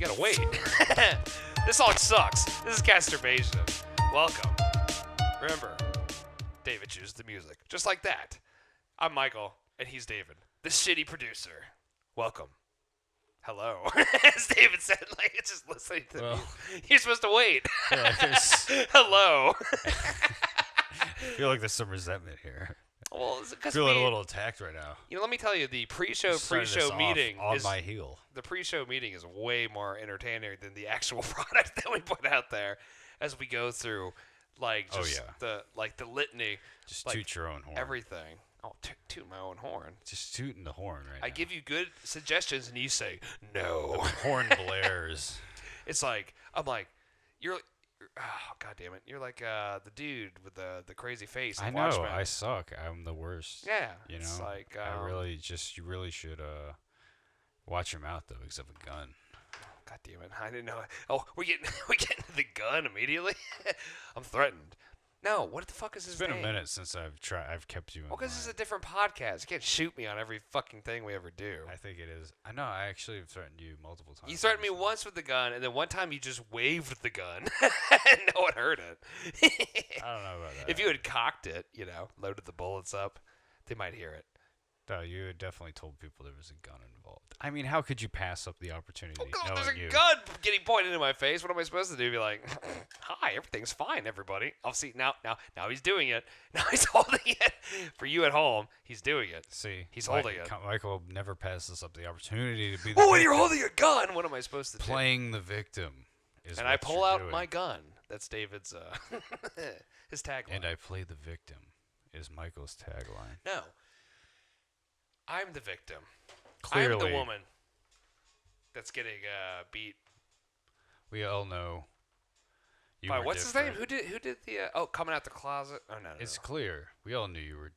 gotta wait. This song sucks. This is Casturbation. Welcome. Remember, David chooses the music. Just like that. I'm Michael, and he's David, the shitty producer. Welcome. Hello. As David said, like, it's just listening to me. You're supposed to wait. Hello. I feel like there's some resentment here. Well, it's because feeling a little attacked right now. You know, let me tell you, the pre-show meeting on my heel. The pre-show meeting is way more entertaining than the actual product that we put out there as we go through, like, just the litany. Just like, toot your own horn. Everything. Oh, toot my own horn. Just tooting the horn right now. I give you good suggestions, and you say, no. The horn blares. It's like, I'm like, you're oh, God damn it. You're like the dude with the crazy face. I know. Watchmen. I suck. I'm the worst. Yeah. You know? It's like, you really should watch your mouth, though, because of a gun. God damn it. I didn't know. Oh, we get into the gun immediately? I'm threatened. No, what the fuck is his name? It's been a minute since I've kept you in Well, because this is a different podcast. You can't shoot me on every fucking thing we ever do. I think it is. I know. I actually have threatened you multiple times. You threatened me once with the gun, and then one time you just waved the gun, and no one heard it. I don't know about that. If you had cocked it, loaded the bullets up, they might hear it. No, you had definitely told people there was a gun involved. I mean, how could you pass up the opportunity? Well, there's a gun getting pointed in my face. What am I supposed to do? Be like, hi, everything's fine, everybody. I'll see. Now he's doing it. Now he's holding it. For you at home, he's doing it. See, he's holding it. Michael never passes up passes up the opportunity to be the victim. When you're holding a gun, what am I supposed to do? Playing the victim is and what I pull you're out doing. my gun. That's David's his tagline. And I play the victim is Michael's tagline. No. I'm the victim. Clearly. I'm the woman that's getting beat. We all know. By what's his name? Who did the coming out the closet? Oh no. It's clear. We all knew you were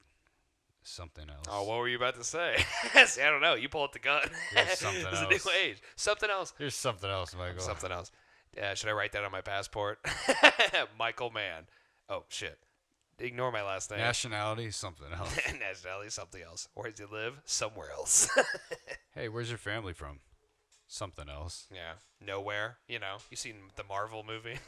something else. Oh, what were you about to say? See, I don't know. You pull out the gun. There's something It's else. a new age. Something else. There's something else, Michael. Something else. Should I write that on my passport? Michael Mann. Oh shit. Ignore my last name. Nationality, something else. Nationality, something else. Where does he live? Somewhere else. Hey, where's your family from? Something else. Yeah. Nowhere. You seen the Marvel movie?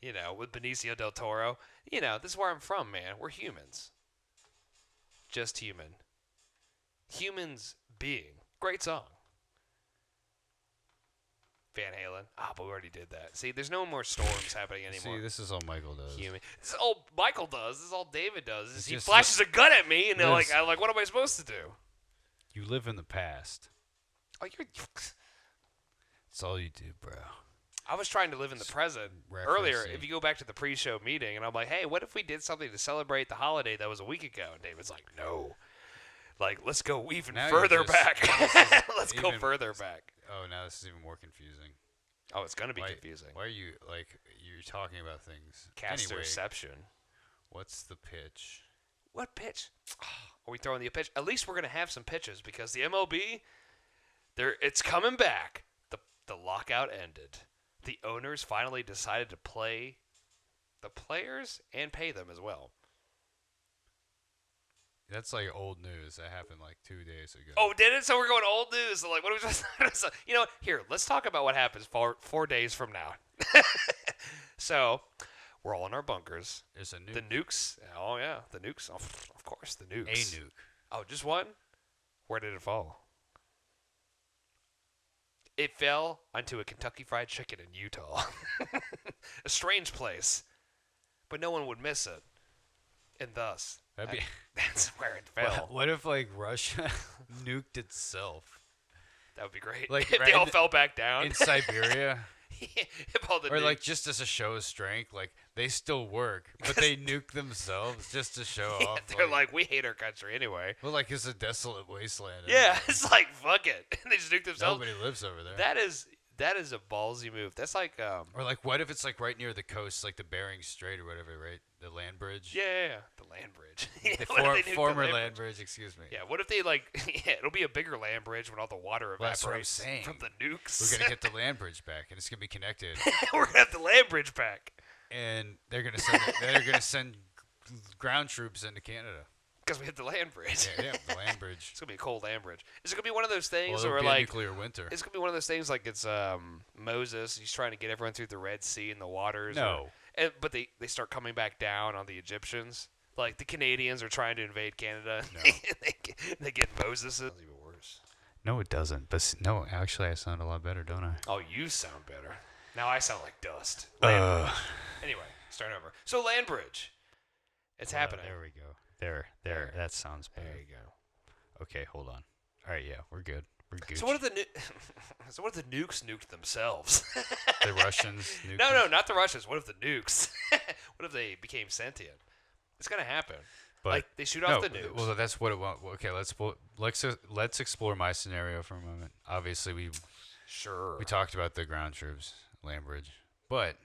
With Benicio del Toro. This is where I'm from, man. We're humans. Just human. Humans being. Great song. Van Halen. But we already did that. See, there's no more storms happening anymore. See, this is all Michael does. This is all Michael does. This is all David does. He flashes a gun at me, and they're like, what am I supposed to do? You live in the past. Oh, you're... That's all you do, bro. I was trying to live in the present earlier. If you go back to the pre-show meeting, and I'm like, hey, what if we did something to celebrate the holiday that was a week ago? And David's like, no. Like, let's go even further back. Let's go further back. Oh, now this is even more confusing. Oh, it's going to be confusing. Why are you, you're talking about things? Casturbation. What's the pitch? What pitch? Are we throwing the pitch? At least we're going to have some pitches because the MLB, it's coming back. The lockout ended. The owners finally decided to play the players and pay them as well. That's like old news. That happened like 2 days ago. Oh, did it? So we're going old news. So, like, what are we just... Here, let's talk about what happens 4 days from now. So, we're all in our bunkers. There's a nuke. The nukes. Oh, yeah. The nukes. Oh, of course, the nukes. A nuke. Oh, just one? Where did it fall? It fell onto a Kentucky Fried Chicken in Utah. A strange place. But no one would miss it. And thus... That's where it fell. What if Russia nuked itself? That would be great. Like if they all fell back down in Siberia, or just as a show of strength, they still work, but they nuke themselves just to show off. They're like, we hate our country anyway. Well, it's a desolate wasteland. Yeah, it's like fuck it. They just nuke themselves. Nobody lives over there. That is a ballsy move. That's like or what if it's right near the coast, like the Bering Strait or whatever, right? The land bridge. Yeah, the land bridge. The former land bridge. Excuse me. Yeah. What if they it'll be a bigger land bridge when all the water evaporates from the nukes. We're gonna get the land bridge back, and it's gonna be connected. We're gonna have the land bridge back. And they're gonna send ground troops into Canada. Because we hit the land bridge. Yeah, the land bridge. It's gonna be a cold land bridge. Is it gonna be one of those things Well, where it'll be a like nuclear winter. it's gonna be one of those things like it's Moses? He's trying to get everyone through the Red Sea and the waters. No. But they start coming back down on the Egyptians. Like the Canadians are trying to invade Canada. No. they get Moses. It's even worse. No, it doesn't. But no, actually, I sound a lot better, don't I? Oh, you sound better. Now I sound like dust. Anyway, start over. So land bridge. It's happening. There we go. There. That sounds better. There you go. Okay, hold on. All right, yeah, we're good. We're good. So what if the nukes nuked themselves? The Russians? No, not the Russians. What if the nukes? What if they became sentient? It's gonna happen. But like they shoot off the nukes. Well, that's what it was. Okay, let's explore my scenario for a moment. Obviously, we talked about the ground troops, land bridge, but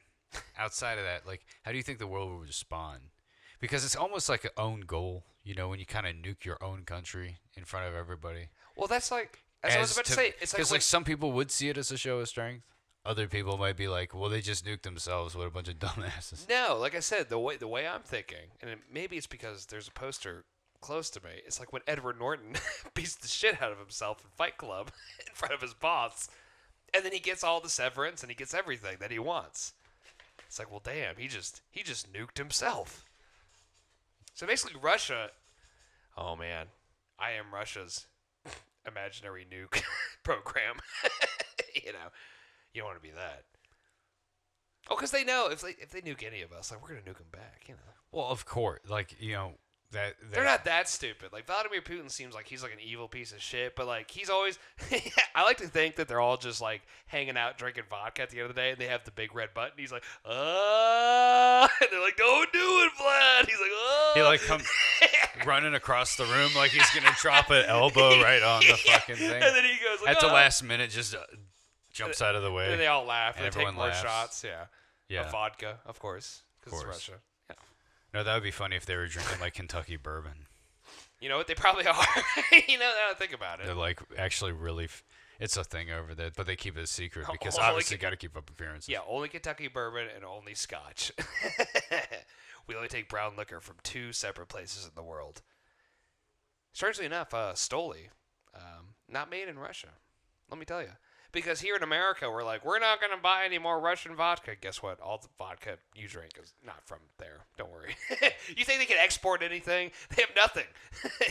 outside of that, like, how do you think the world would respond? Because it's almost like an own goal, you know, when you kind of nuke your own country in front of everybody. Well, that's like, as I was about to say, it's like, because some people would see it as a show of strength. Other people might be like, well, they just nuked themselves. What a bunch of dumbasses. No, like I said, the way I'm thinking, and maybe it's because there's a poster close to me. It's like when Edward Norton beats the shit out of himself in Fight Club in front of his boss, and then he gets all the severance and he gets everything that he wants. It's like, well, damn, he just nuked himself. So basically, Russia. Oh man, I am Russia's imaginary nuke program. You know, you don't want to be that. Oh, because they know if they nuke any of us, like, we're gonna nuke them back. You know. Well, of course, like, you know. They're not that stupid. Like, Vladimir Putin seems like he's like an evil piece of shit, but like he's always I like to think that they're all just like hanging out drinking vodka at the end of the day, and they have the big red button. He's like, and they're like, don't do it, Vlad. He's like, He like come running across the room like he's gonna drop an elbow right on the fucking thing. And then he goes like, at the last minute, just jumps out of the way. And they all laugh. And they take everyone more laughs. shots. Yeah. Of Yeah. vodka, of course, because it's Russia. Yeah. No, that would be funny if they were drinking like Kentucky bourbon. You know what? They probably are. You know, now that I think about it. They're like actually really. It's a thing over there, but they keep it a secret because Only obviously got to keep up appearances. Yeah, only Kentucky bourbon and only Scotch. We only take brown liquor from 2 separate places in the world. Strangely enough, Stoli, not made in Russia. Let me tell you. Because here in America, we're like, we're not going to buy any more Russian vodka. Guess what? All the vodka you drink is not from there. Don't worry. You think they can export anything? They have nothing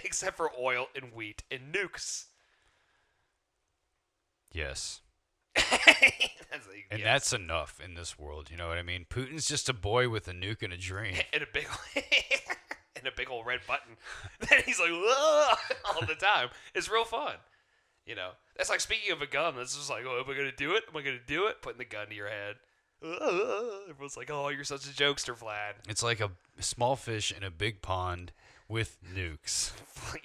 except for oil and wheat and nukes. Yes. And that's enough in this world. You know what I mean? Putin's just a boy with a nuke and a dream. And a big old red button. Then he's like, whoa, all the time. It's real fun. You know, that's like, speaking of a gun, that's just like, oh, am I going to do it? Am I going to do it? Putting the gun to your head. Everyone's like, oh, you're such a jokester, Vlad. It's like a small fish in a big pond with nukes.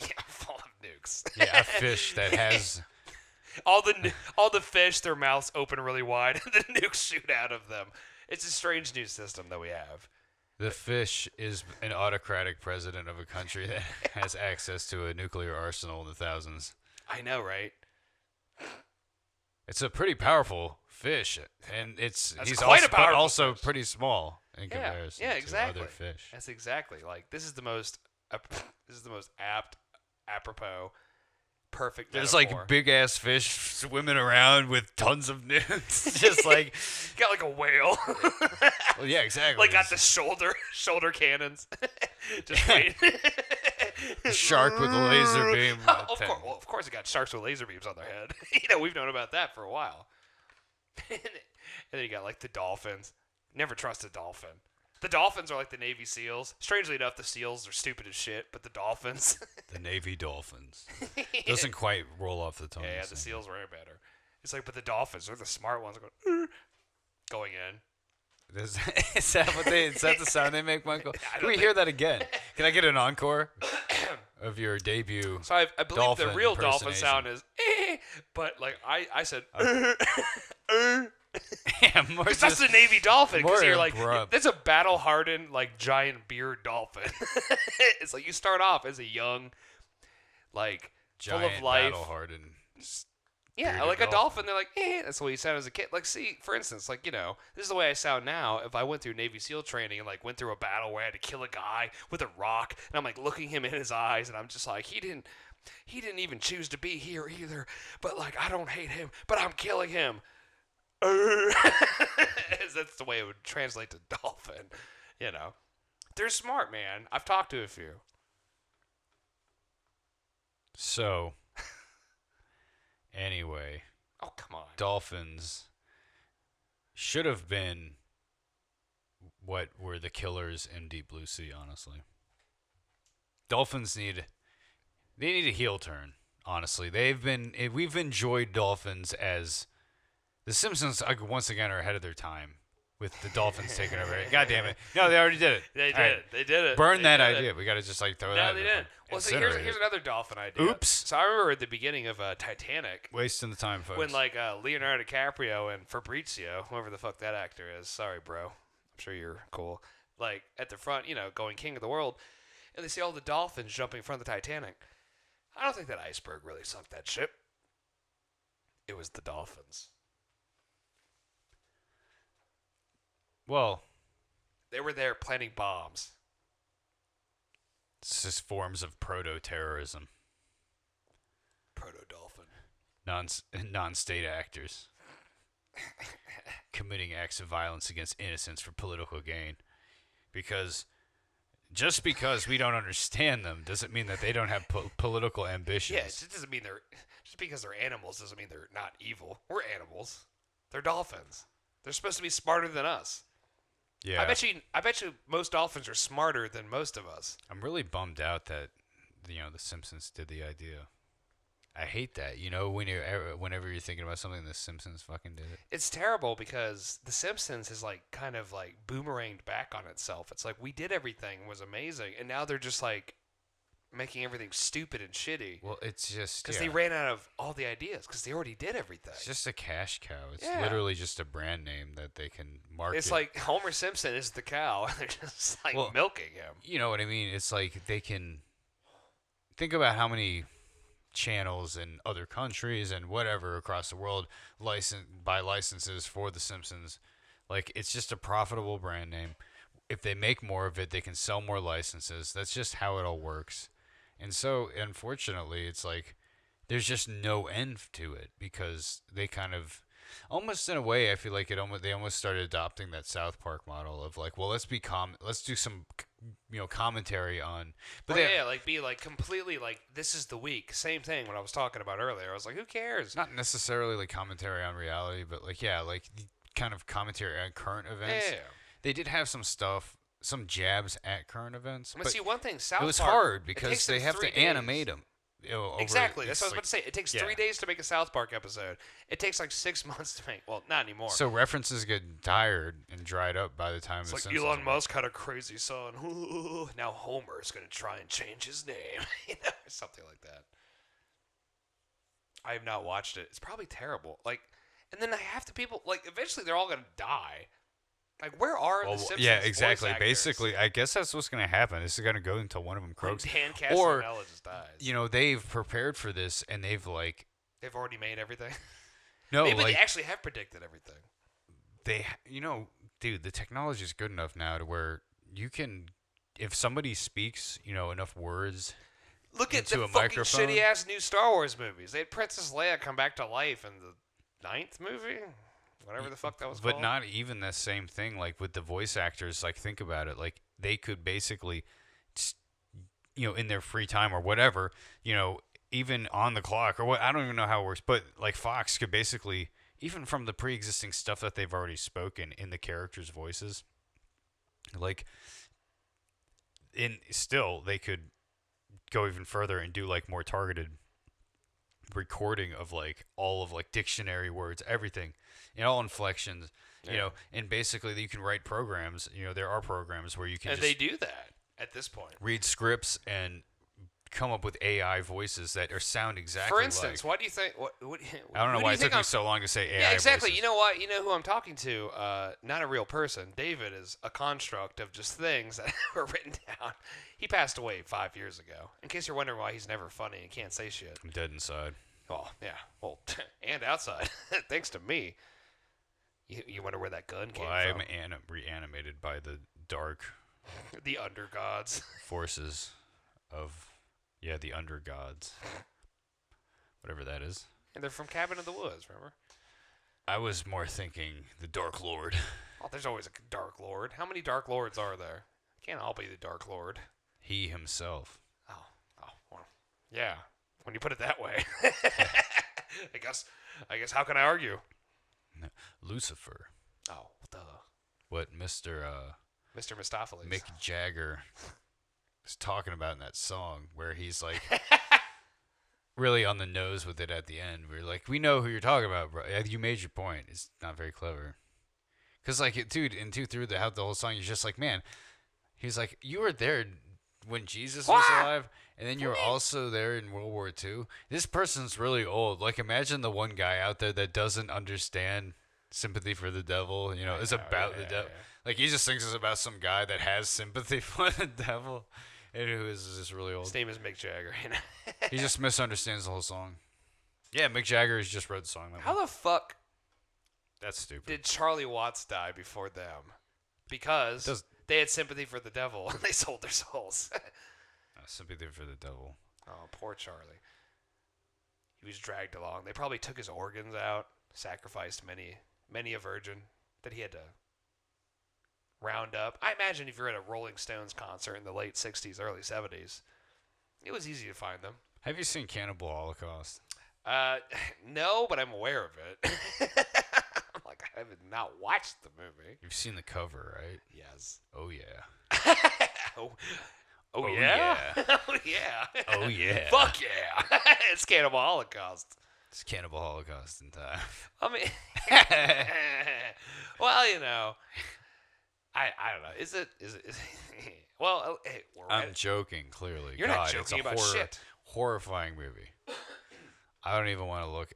Yeah, full of nukes. Yeah, a fish that has... all the fish, their mouths open really wide, and the nukes shoot out of them. It's a strange new system that we have. The fish is an autocratic president of a country that has access to a nuclear arsenal in the thousands. I know, right? It's a pretty powerful fish, and he's powerful also fish. pretty small in comparison exactly. to other fish. That's exactly like this is the most apropos, perfect. There's metaphor. like big ass fish swimming around with tons of nukes, just like got like a whale. Well, yeah, exactly. Like got the shoulder cannons. Just wait. A shark with a laser beam. Of course, it got sharks with laser beams on their head. You know, we've known about that for a while. And then you got like the dolphins. Never trust a dolphin. The dolphins are like the Navy SEALs. Strangely enough, the SEALs are stupid as shit, but the dolphins. The Navy Dolphins. Doesn't quite roll off the tongue. Yeah, the SEALs were better. It's like, but the dolphins, they're the smart ones going in. Is that the sound they make, Michael? Can we hear that again? Can I get an encore of your debut? So I believe dolphin the real dolphin impersonation? sound is, but like I said, Yeah, more because that's the Navy dolphin. Because more you're like, abrupt. that's a battle-hardened, like, giant beard dolphin. It's like you start off as a young, like, giant full of life. battle-hardened Yeah, bearded like a dolphin. They're like, that's the way you sound as a kid. Like, see, for instance, like, this is the way I sound now. If I went through Navy SEAL training and, like, went through a battle where I had to kill a guy with a rock, and I'm, like, looking him in his eyes, and I'm just like, he didn't even choose to be here either, but, like, I don't hate him, but I'm killing him. That's the way it would translate to dolphin, They're smart, man. I've talked to a few. So, anyway. Oh, come on. Dolphins should have been what were the killers in Deep Blue Sea, honestly. Dolphins need a heel turn, honestly. We've enjoyed dolphins as the Simpsons once again are ahead of their time with the Dolphins taking over. God damn it. No, they already did it. They did it. Burn that idea. We got to just throw that. No, they didn't. Well, so here's another dolphin idea. Oops. So I remember at the beginning of Titanic. Wasting the time, folks. When, Leonardo DiCaprio and Fabrizio, whoever the fuck that actor is, sorry, bro. I'm sure you're cool. At the front, going king of the world. And they see all the dolphins jumping in front of the Titanic. I don't think that iceberg really sunk that ship. It was the dolphins. Well, they were there planting bombs. It's just forms of proto-terrorism. Proto-dolphin. Non-state actors committing acts of violence against innocents for political gain. Just because we don't understand them doesn't mean that they don't have political ambitions. Yeah, it just doesn't mean just because they're animals doesn't mean they're not evil. We're animals. They're dolphins. They're supposed to be smarter than us. Yeah. I bet you most dolphins are smarter than most of us. I'm really bummed out that the Simpsons did the idea. I hate that. Whenever you're thinking about something, the Simpsons fucking did it. It's terrible because the Simpsons has kind of boomeranged back on itself. It's like we did everything, was amazing, and now they're just making everything stupid and shitty. Well, it's just because they ran out of all the ideas because they already did everything. It's just a cash cow. It's literally just a brand name that they can market. It's like Homer Simpson is the cow, and they're just milking him. You know what I mean? It's like they can think about how many channels in other countries and whatever across the world buy licenses for The Simpsons. It's just a profitable brand name. If they make more of it, they can sell more licenses. That's just how it all works. And so, unfortunately, it's there's just no end to it because they kind of, almost in a way, I feel like they almost started adopting that South Park model of let's do some, commentary on. But be completely this is the week. Same thing when I was talking about earlier. I was like, who cares? Not necessarily commentary on reality, but kind of commentary on current events. Yeah. They did have some stuff. Some jabs at current events. But see, one thing, South Park... It was hard because they have to animate them. Exactly. That's what I was about to say. It takes 3 days to make a South Park episode. It takes 6 months to make... Well, not anymore. So references get tired and dried up by the time it's the like Simpsons Elon Musk had a crazy son. Now Homer's going to try and change his name. Something like that. I have not watched it. It's probably terrible. And then half the people... eventually they're all going to die. Where are the Simpsons? Yeah, exactly. Voice actors? Basically, I guess that's what's going to happen. This is going to go until one of them croaks. Dan Castellaneta just dies. They've prepared for this, and they've They've already made everything? No, maybe they actually have predicted everything. Dude, the technology is good enough now to where you can, if somebody speaks, enough words. Look at the fucking shitty-ass new Star Wars movies. They had Princess Leia come back to life in the 9th movie? Whatever the fuck that was called. But not even the same thing, with the voice actors, think about it. They could basically, in their free time or whatever, even on the clock or what, I don't even know how it works, but Fox could basically, even from the pre-existing stuff that they've already spoken in the characters' voices, they could go even further and do more targeted recording of all of dictionary words, everything, all inflections, and basically you can write programs. There are programs where you can. And they do that at this point. Read scripts and come up with AI voices that sound exactly. For instance, why do you think? I don't know why it took me so long to say AI. Yeah, exactly. Voices. You know what? You know who I'm talking to? Not a real person. David is a construct of just things that were written down. He passed away 5 years ago. In case you're wondering why he's never funny and can't say shit. I'm dead inside. Oh, yeah. Well, and outside. Thanks to me. You wonder where that gun came Well, from? I'm reanimated by the dark The undergods. forces of, the undergods. Whatever that is. And they're from Cabin in the Woods, remember? I was more thinking the Dark Lord. Oh, there's always a Dark Lord. How many Dark Lords are there? Can't all be the Dark Lord. He himself. Oh, well, yeah. When you put it that way, I guess. How can I argue? No, Lucifer. Oh, duh. What Mr. Mistopheles. Mick Jagger was talking about in that song, where he's like really on the nose with it at the end. We're like, we know who you're talking about, bro. You made your point. It's not very clever. Cause like, dude, through the whole song, you're just like, man. He's like, you were there when Jesus was alive, and then you were also there in World War II. This person's really old. Like, imagine the one guy out there that doesn't understand sympathy for the devil. You know, it's about the devil. Yeah. Like, he just thinks it's about some guy that has sympathy for the devil, and who is just really old. His name is Mick Jagger. He just misunderstands the whole song. Yeah, Mick Jagger has just wrote the song. How the fuck? That's stupid. Did Charlie Watts die before them? Because they had sympathy for the devil and they sold their souls. Sympathy for the devil. Oh, poor Charlie. He was dragged along. They probably took his organs out, sacrificed many a virgin that he had to round up. I imagine if you're at a Rolling Stones concert in the late 60s, early 70s, it was easy to find them. Have you seen Cannibal Holocaust? No, but I'm aware of it. I have not watched the movie. You've seen the cover, right? Yes. Oh, yeah. Oh, yeah? Yeah. Oh, yeah. Oh, yeah. Fuck yeah. It's Cannibal Holocaust. It's Cannibal Holocaust in time. I mean, well, you know, I don't know. Is it well, hey, I'm joking, clearly. You're not joking about shit. Horrifying movie. I don't even want to look.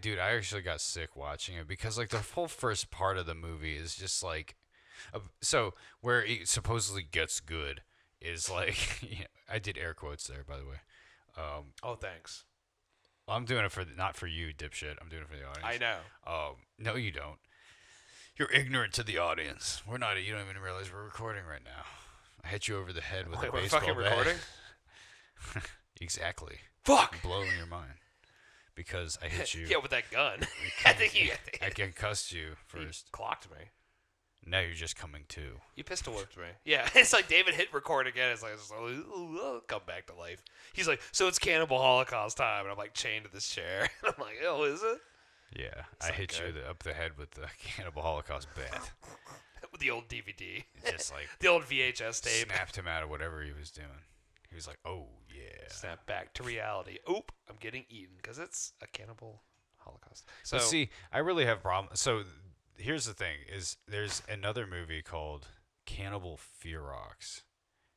Dude, I actually got sick watching it because, like, the whole first part of the movie is just like, so where it supposedly gets good is like, I did air quotes there, by the way. Oh, thanks. I'm doing it not for you, dipshit. I'm doing it for the audience. I know. No, you don't. You're ignorant to the audience. We're not. You don't even realize we're recording right now. I hit you over the head with a baseball bat. We're fucking recording? Exactly. Fuck. I'm blowing your mind. Because I hit you. Yeah, with that gun. I concussed you first. You clocked me. Now you're just coming to. You pistol whipped me. Yeah, it's like David hit record again. It's like, come back to life. He's like, so it's Cannibal Holocaust time. And I'm like chained to this chair. And I'm like, oh, is it? Yeah, I hit you up the head with the Cannibal Holocaust bat. With the old DVD. Just like. The old VHS tape. Snapped him out of whatever he was doing. He was like, oh, yeah. Snap back to reality. Oop, I'm getting eaten because it's a Cannibal Holocaust. So, see, I really have problems. So, here's the thing, is there's another movie called Cannibal Ferox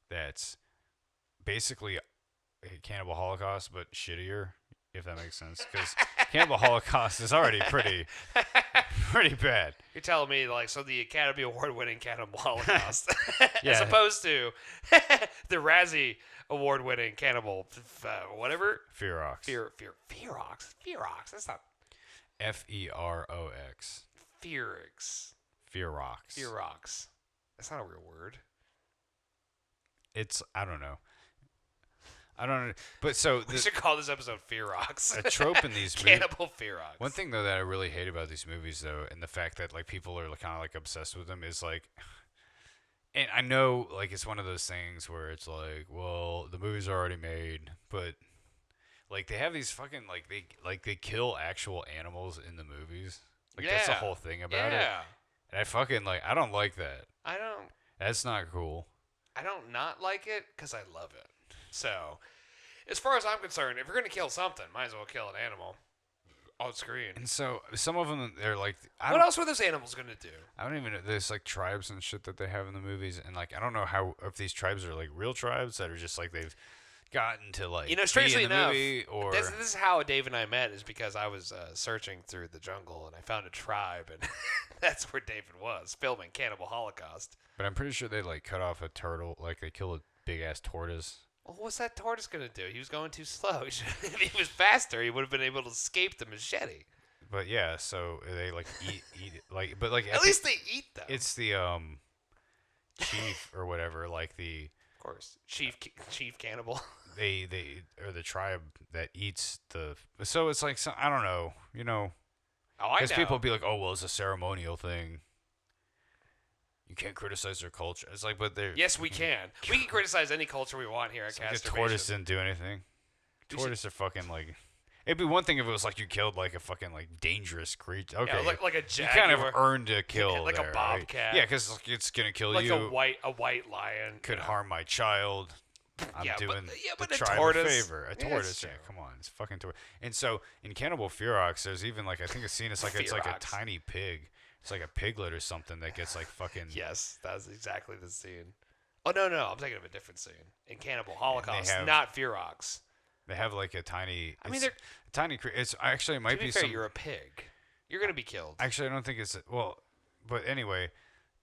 that's basically a Cannibal Holocaust, but shittier, if that makes sense. Because Cannibal Holocaust is already pretty bad. You're telling me, like, so the Academy Award-winning Cannibal Holocaust, yeah. as opposed to the Razzie Award-winning Cannibal, whatever? Ferox. Ferox. That's not... Ferox. Ferox. That's not a real word. I don't know. But so... We should call this episode Ferox. A trope in these movies... Cannibal Ferox. One thing, though, that I really hate about these movies, though, and the fact that, like, people are kind of, like, obsessed with them is, like... And I know, like, it's one of those things where it's like, well, the movies are already made, but... Like, they have these fucking, they kill actual animals in the movies. Like, that's the whole thing about it. And I fucking, I don't like that. That's not cool. I don't not like it, because I love it. So, as far as I'm concerned, if you're going to kill something, might as well kill an animal on screen. And so, some of them, they're like... What else were those animals going to do? I don't even know. There's, like, tribes and shit that they have in the movies. And, like, I don't know if these tribes are, like, real tribes that are just, like, they've... gotten to like strangely be in the enough, movie, or this is how Dave and I met, is because I was searching through the jungle and I found a tribe, and that's where David was filming Cannibal Holocaust. But I'm pretty sure they like cut off a turtle, like they kill a big ass tortoise Well, what's that tortoise gonna do? He was going too slow. If he was faster, he would have been able to escape the machete. But yeah, so they like eat it, like, but like At least they eat them. it's the chief or whatever, like the of course chief cannibal. they or the tribe that eats the. So it's like I don't know, Oh, I know. because people be like, oh well, it's a ceremonial thing. You can't criticize their culture. It's like, but they're Yes, we can. We can criticize any culture we want here at like Casturbation. the tortoise didn't do anything. Tortoise are fucking like. It'd be one thing if it was like you killed like a fucking like dangerous creature. Okay, Yeah, like a jaguar. you kind of earned a kill, like there, a bobcat. Right? Yeah, because it's gonna kill like you. a white lion Could harm my child. I'm doing but the a tribe tortoise. a favor. A tortoise, yeah, come on, it's fucking tortoise. And so in Cannibal Ferox, there's even like I think a scene. It's like a tiny pig. It's like a piglet or something that gets like fucking. Yes, that's exactly the scene. Oh no, I'm thinking of a different scene in Cannibal Holocaust, not Ferox. They have like a tiny. I mean, they're a tiny. It's actually it might to be fair, you're a pig. You're gonna be killed. Actually, I don't think it's but anyway.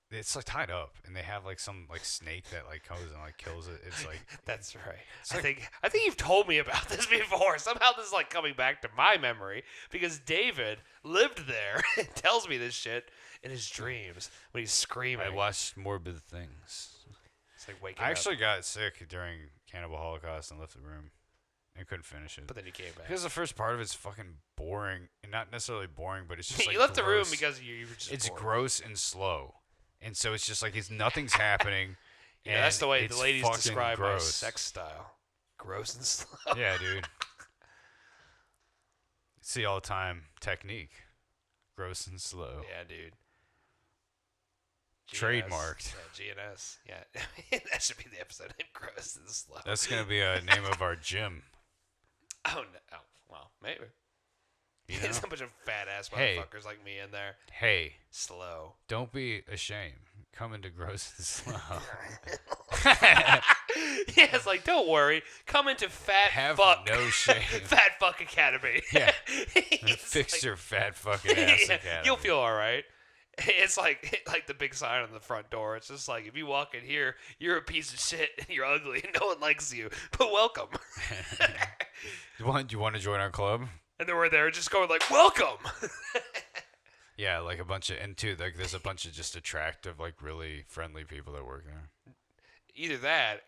It's like tied up, and they have like some like snake that like comes and like kills it. It's like that's right. I think you've told me about this before. Somehow this is like coming back to my memory because David lived there and tells me this shit in his dreams when he's screaming. I watched morbid things. It's like waking I up. actually got sick during Cannibal Holocaust and left the room. I couldn't finish it. But then you came back. Because the first part of it's fucking boring, and not necessarily boring, but it's just like you left gross. the room because you were just It's bored. gross and slow. And so it's just like nothing's happening. Yeah, that's the way the ladies fucking describe gross. my sex style. Gross and slow. Yeah, dude. See all the time technique. Gross and slow. Yeah, dude. Trademarked. Yeah, GNS. Yeah. That should be the episode name. Gross and slow. That's going to be a name of our gym. Oh, no. Oh, well, maybe. You know? There's a bunch of fat ass motherfuckers like me in there. Hey. Slow. Don't be ashamed. Come into Gross and Slow. Yeah, it's like, don't worry. Come into Fat Have Fuck. no shame. Fat Fuck Academy. Yeah. It's Fix like, your fat fucking ass academy. You'll feel all right. It's like the big sign on the front door. It's just like, if you walk in here, you're a piece of shit and you're ugly and no one likes you. But welcome. Do you want to join our club? And then we're there just going like, welcome. Yeah, like a bunch of, and too, like there's a bunch of just attractive, like really friendly people that work there. Either that,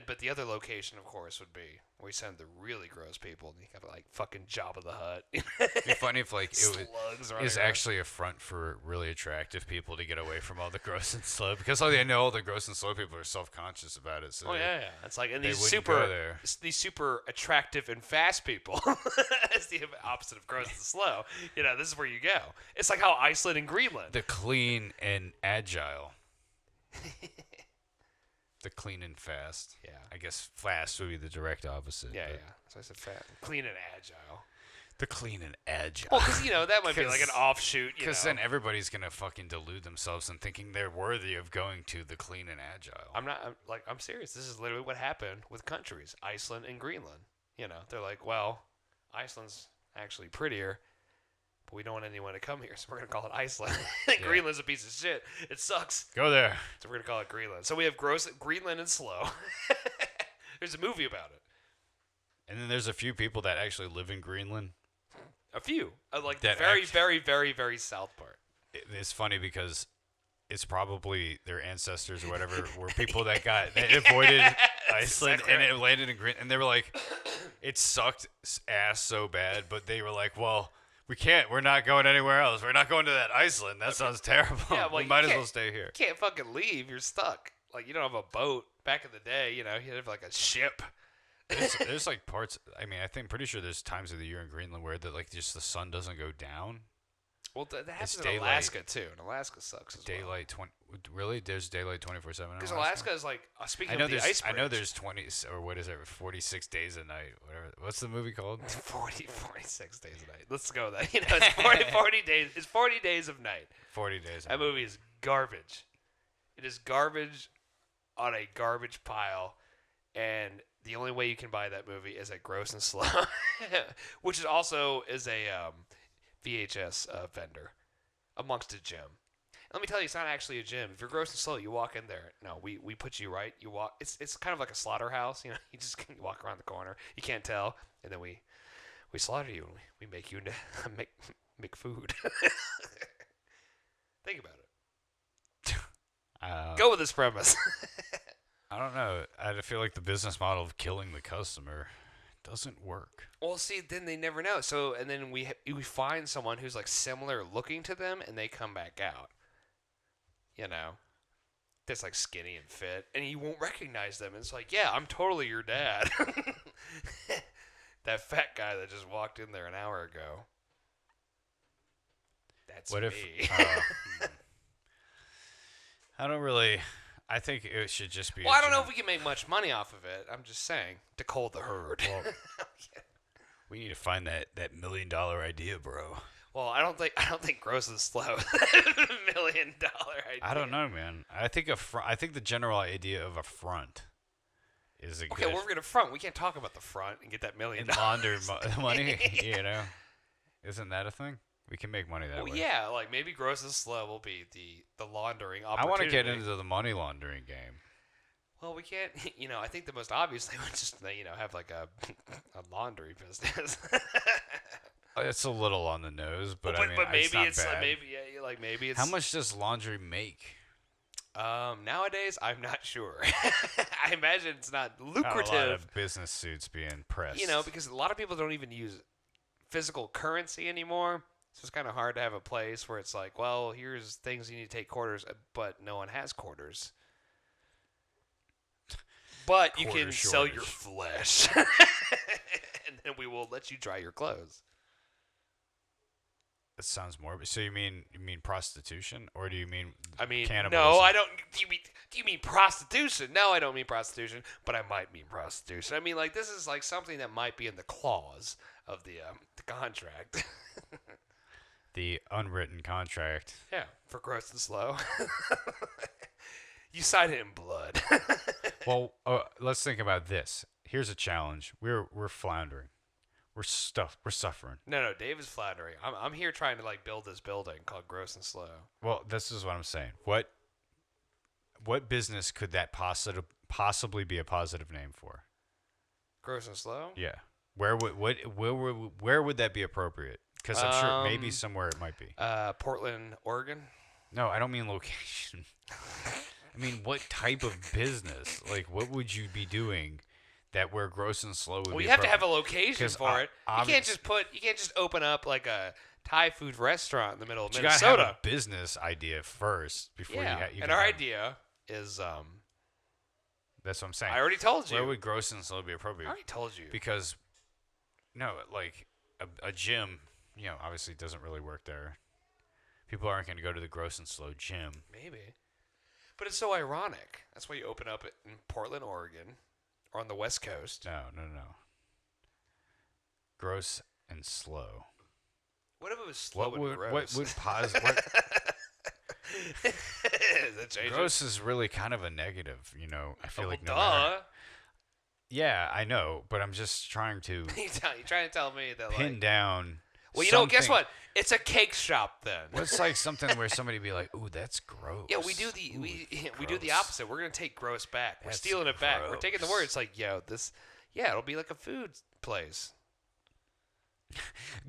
but the other location, of course, would be where we send the really gross people, and you got like fucking Jabba the Hutt. It'd be funny if like it's actually a front for really attractive people to get away from all the gross and slow, because like they know all the gross and slow people are self-conscious about it. So yeah. It's like, and they these super attractive and fast people. That's the opposite of gross and slow. This is where you go. It's like how Iceland and Greenland. The clean and agile. The clean and fast. Yeah. I guess fast would be the direct opposite. Yeah. So I said fat. Clean and agile. The clean and agile. Well, because, that might be like an offshoot, Because then everybody's going to fucking delude themselves in thinking they're worthy of going to the clean and agile. I'm serious. This is literally what happened with countries, Iceland and Greenland. They're like, well, Iceland's actually prettier, but we don't want anyone to come here, so we're going to call it Iceland. Greenland's a piece of shit. It sucks. Go there. So we're going to call it Greenland. So we have gross Greenland and slow. There's a movie about it. And then there's a few people that actually live in Greenland. A few. Like that the very, very, very south part. It's funny because it's probably their ancestors or whatever were people that avoided Iceland exactly and right. it landed in Greenland. And they were like, it sucked ass so bad, but they were like, well, we're not going anywhere else. We're not going to that Iceland. That sounds terrible. Yeah, well, we might as well stay here. You can't fucking leave. You're stuck. Like, you don't have a boat. Back in the day, you have like a ship. There's like parts. I mean, pretty sure there's times of the year in Greenland where just the sun doesn't go down. Well, that happens in Alaska too, and Alaska sucks as daylight well. Really? There's daylight 24/7. Because Alaska is like speaking of the ice bridge. I know there's 20 or what is it? 46 days a night. Whatever. What's the movie called? 46 days a night. Let's go with that. It's 40 days. It's 40 days of night. 40 days. That movie is garbage. It is garbage on a garbage pile, and the only way you can buy that movie is at Gross and Slow, which is also a VHS vendor amongst a gym. Let me tell you, it's not actually a gym. If you're gross and slow, you walk in there. No, we put you right. You walk. It's kind of like a slaughterhouse. You know, you just walk around the corner. You can't tell, and then we slaughter you. And we make you make food. Think about it. Go with this premise. I don't know. I feel like the business model of killing the customer doesn't work. Well, see, then they never know. So, and then we find someone who's like similar looking to them, and they come back out. You know, that's like skinny and fit, and you won't recognize them. It's like, yeah, I'm totally your dad. That fat guy that just walked in there an hour ago. That's what me. If? I don't really. I think it should just be. Well, I don't know if we can make much money off of it. I'm just saying to cull the herd. Well, we need to find that $1 million idea, bro. Well, I don't think gross and slow. $1 million idea. I don't know, man. I think I think the general idea of a front is a okay. good. Well, we're gonna front. We can't talk about the front and get that $1 million. And launder money, you know. Isn't that a thing? We can make money that way. Yeah, like maybe gross and slow will be the laundering opportunity. I want to get into the money laundering game. Well, we can't. You know, I think the most obvious thing would just have like a laundry business. It's a little on the nose, but I mean, maybe it's not it's bad. maybe it's. How much does laundry make? Nowadays, I'm not sure. I imagine it's not lucrative. A lot of business suits being pressed. You know, because a lot of people don't even use physical currency anymore. So it's kind of hard to have a place where it's like, well, here's things you need to take quarters, but no one has quarters. But you can sell your flesh, and then we will let you dry your clothes. That sounds morbid. So you mean prostitution, or do you mean? I mean, cannibalism? no, I don't. Do you mean prostitution? No, I don't mean prostitution, but I might mean prostitution. I mean, like this is like something that might be in the clause of the contract. The unwritten contract. Yeah, for gross and slow. You sign it in blood. Well, let's think about this. Here's a challenge. We're floundering. We're suffering. No, Dave is flattering. I'm here trying to like build this building called Gross and Slow. Well, this is what I'm saying. What business could that possibly be a positive name for? Gross and Slow? Yeah. Where would that be appropriate? Because I'm sure maybe somewhere it might be. Portland, Oregon. No, I don't mean location. I mean, what type of business? Like, what would you be doing that where gross and slow would be? Well, you have to have a location for it. You can't just open up like a Thai food restaurant in the middle of Minnesota. You gotta have a business idea first before you and our idea is that's what I'm saying. I already told you. Where would gross and slow be appropriate? I already told you. Because like a gym, obviously doesn't really work there. People aren't going to go to the gross and slow gym. Maybe. But it's so ironic. That's why you open up in Portland, Oregon, or on the West Coast. No. Gross and slow. What if it was slow and gross? What would gross is really kind of a negative, I feel like no matter. Yeah, I know, but I'm just trying to You're trying to tell me that pin down. Well, guess what? It's a cake shop then. Well, it's like something where somebody be like, "Ooh, that's gross." Yeah, we do the opposite. We're gonna take gross back. We're stealing it back. We're taking the word. It's like, it'll be like a food place.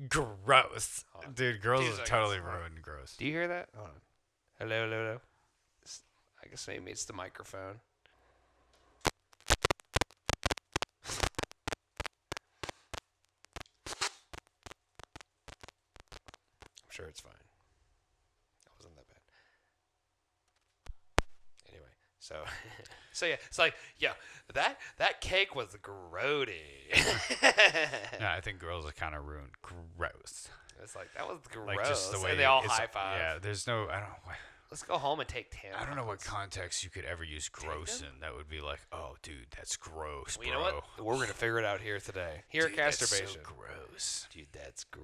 Gross, dude. Girls are totally ruined. Gross. Do you hear that? Hold on. Hello. I guess maybe it's the microphone. Sure, it's fine. That wasn't that bad. Anyway, so yeah, it's like, that cake was grody. No, I think girls are kind of ruined. Gross. It's like, that was gross. Like just the way and they all high five. Yeah, there's no, I don't know. Let's go home and take tampons. I don't know what context you could ever use gross in. That would be like, oh, dude, that's gross, well, you know what? We're going to figure it out here today. Here at Casturbation. That's so gross. Dude, that's gross.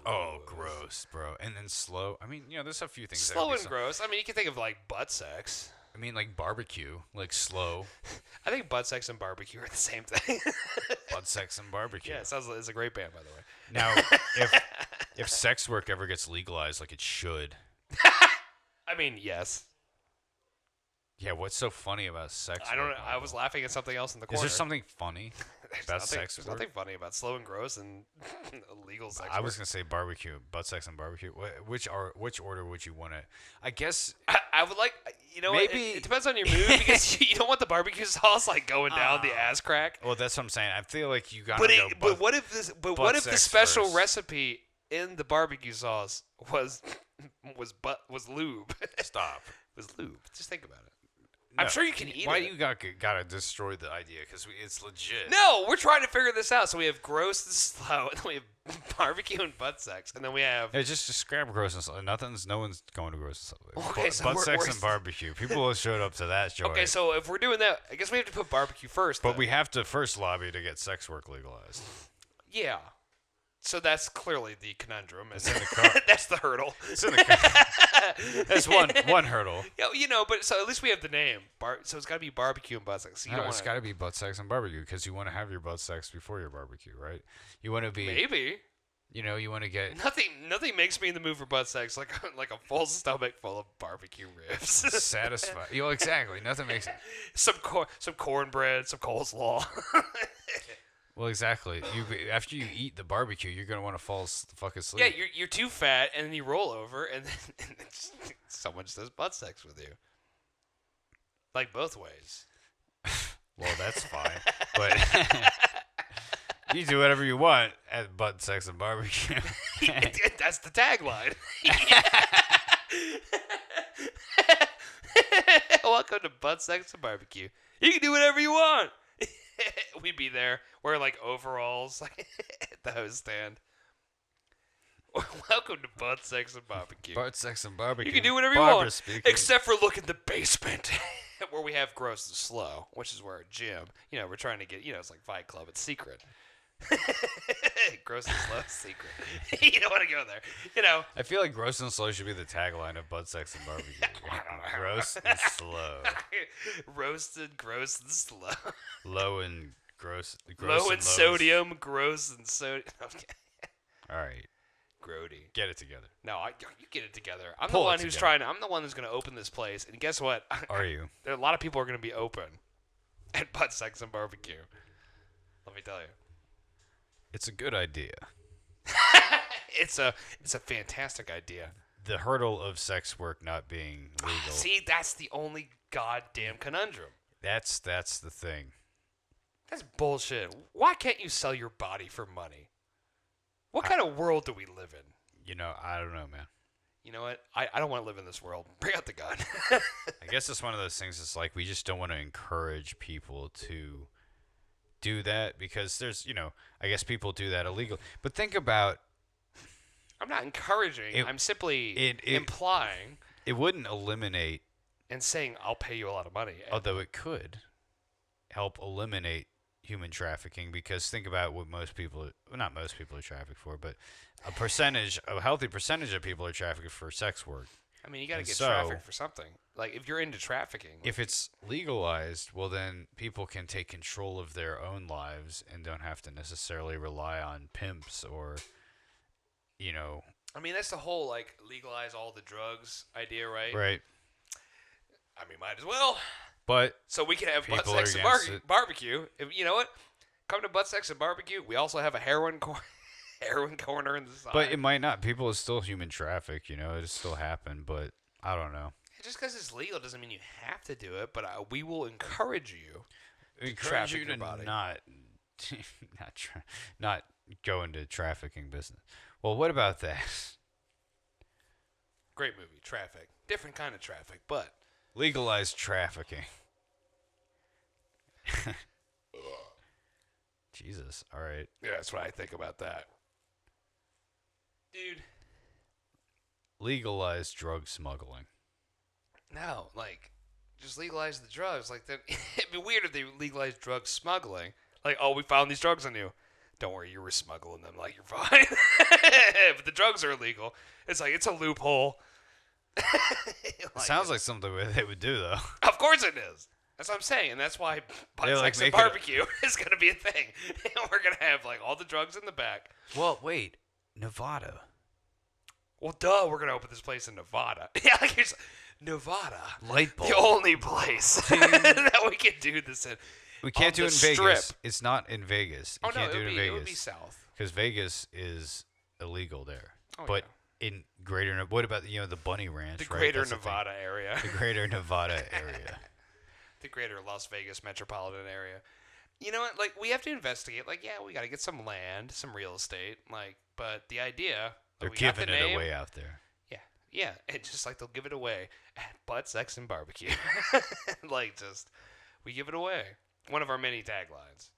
Oh, gross, bro. And then slow. I mean, there's a few things. Slow and gross. I mean, you can think of like butt sex. I mean, like barbecue, like slow. I think butt sex and barbecue are the same thing. Butt sex and barbecue. Yeah, it's a great band, by the way. Now, if sex work ever gets legalized, like it should, I mean, yes. Yeah, what's so funny about sex I don't know. work, I was laughing at something else in the corner. Is there something funny about there's sex There's work? nothing funny about slow and gross and illegal sex I work. was gonna say barbecue, butt sex and barbecue. Which order would you want to? I guess I would like, maybe it depends on your mood because you don't want the barbecue sauce like going down the ass crack. Well, that's what I'm saying. I feel like you gotta But go. but what if this? But what if the special first. recipe in the barbecue sauce was lube? Stop. Was lube? Just think about it. No. I'm sure you can eat Why it. you gotta destroy the idea? Because it's legit. No, we're trying to figure this out. So we have gross and slow, and then we have barbecue and butt sex, and then we have. Yeah, just grab gross and slow. No one's going to gross and slow. Okay, so butt we're sex and barbecue. People showed up to that joint. Okay, so if we're doing that, I guess we have to put barbecue first. But then. we have to first lobby to get sex work legalized. Yeah. So that's clearly the conundrum. It's in the car. That's the hurdle. It's in the car. That's one hurdle. But so at least we have the name. So it's got to be barbecue and butt sex. So It's got to be butt sex and barbecue because you want to have your butt sex before your barbecue, right? You want to be maybe. You want to get Nothing makes me in the mood for butt sex like a full stomach full of barbecue ribs. satisfied. Exactly. Nothing makes it. some cornbread, some coleslaw. Well, exactly. After you eat the barbecue, you're gonna want to fall the fuck asleep. Yeah, you're too fat, and then you roll over, and then someone just does butt sex with you. Like both ways. Well, that's fine, but you do whatever you want at butt sex and barbecue. That's the tagline. Welcome to butt sex and barbecue. You can do whatever you want. We'd be there wearing like overalls at the host stand. Welcome to butt sex and barbecue. Butt sex and barbecue. You can do whatever you Barbara want, speaking. except for look in the basement where we have gross and slow, which is where our gym. We're trying to get. It's like Fight Club. It's secret. Gross and slow secret. You don't want to go there. I feel like gross and slow should be the tagline of butt sex and barbecue. Gross and slow. Roasted, gross and slow. Low and gross. Low in sodium, gross and sodium. Okay. All right. Grody. Get it together. No, you get it together. I'm Pull the one it who's together. trying. I'm the one who's going to open this place. And guess what? Are you? A lot of people are going to be open at butt sex and barbecue. Let me tell you. It's a good idea. It's a fantastic idea. The hurdle of sex work not being legal. See, that's the only goddamn conundrum. That's the thing. That's bullshit. Why can't you sell your body for money? What kind of world do we live in? I don't know, man. You know what? I don't want to live in this world. Bring out the gun. I guess it's one of those things. It's like we just don't want to encourage people to do that because there's, I guess people do that illegal. But think about. I'm not encouraging. I'm simply implying. It wouldn't eliminate. And saying I'll pay you a lot of money. Although it could help eliminate human trafficking because think about what not most people are trafficked for, but a healthy percentage of people are trafficked for sex work. I mean, you got to get trafficked for something. Like, if you're into trafficking. If it's legalized, well, then people can take control of their own lives and don't have to necessarily rely on pimps or, I mean, that's the whole, legalize all the drugs idea, right? Right. I mean, might as well. But so we can have butt sex and barbecue. You know what? Come to butt sex and barbecue. We also have a heroin corner in the side. But it might not. People is still human traffic, it still happen, but I don't know. Just because it's legal doesn't mean you have to do it, but we will encourage you to not go into trafficking business. Well, what about that? Great movie, Traffic. Different kind of traffic, but legalized trafficking. Jesus, all right. Yeah, that's what I think about that. Dude. Legalize drug smuggling. No, just legalize the drugs. It'd be weird if they legalized drug smuggling. We found these drugs on you. Don't worry, you were smuggling them. You're fine. But the drugs are illegal. It's it's a loophole. Sounds like something they would do, though. Of course it is. That's what I'm saying, and that's why butt sex and barbecue is going to be a thing. We're going to have all the drugs in the back. Well, wait, Nevada. Well, duh, we're gonna open this place in Nevada. Yeah, like it's Nevada, light bulb. the only place that we can do this in. We can't do it in Strip. Vegas. It's not in Vegas. You can't do it in Vegas. It would be south. Because Vegas is illegal there. Oh, but in Greater, what about the Bunny Ranch? The right? Greater That's Nevada area. The Greater Nevada area. The Greater Las Vegas metropolitan area. You know what? Like we have to investigate. Like we got to get some land, some real estate. Like, but the idea they're giving it away out there. Yeah, and just like they'll give it away at Butt, Sex, and BBQ. Like just we give it away. One of our many taglines.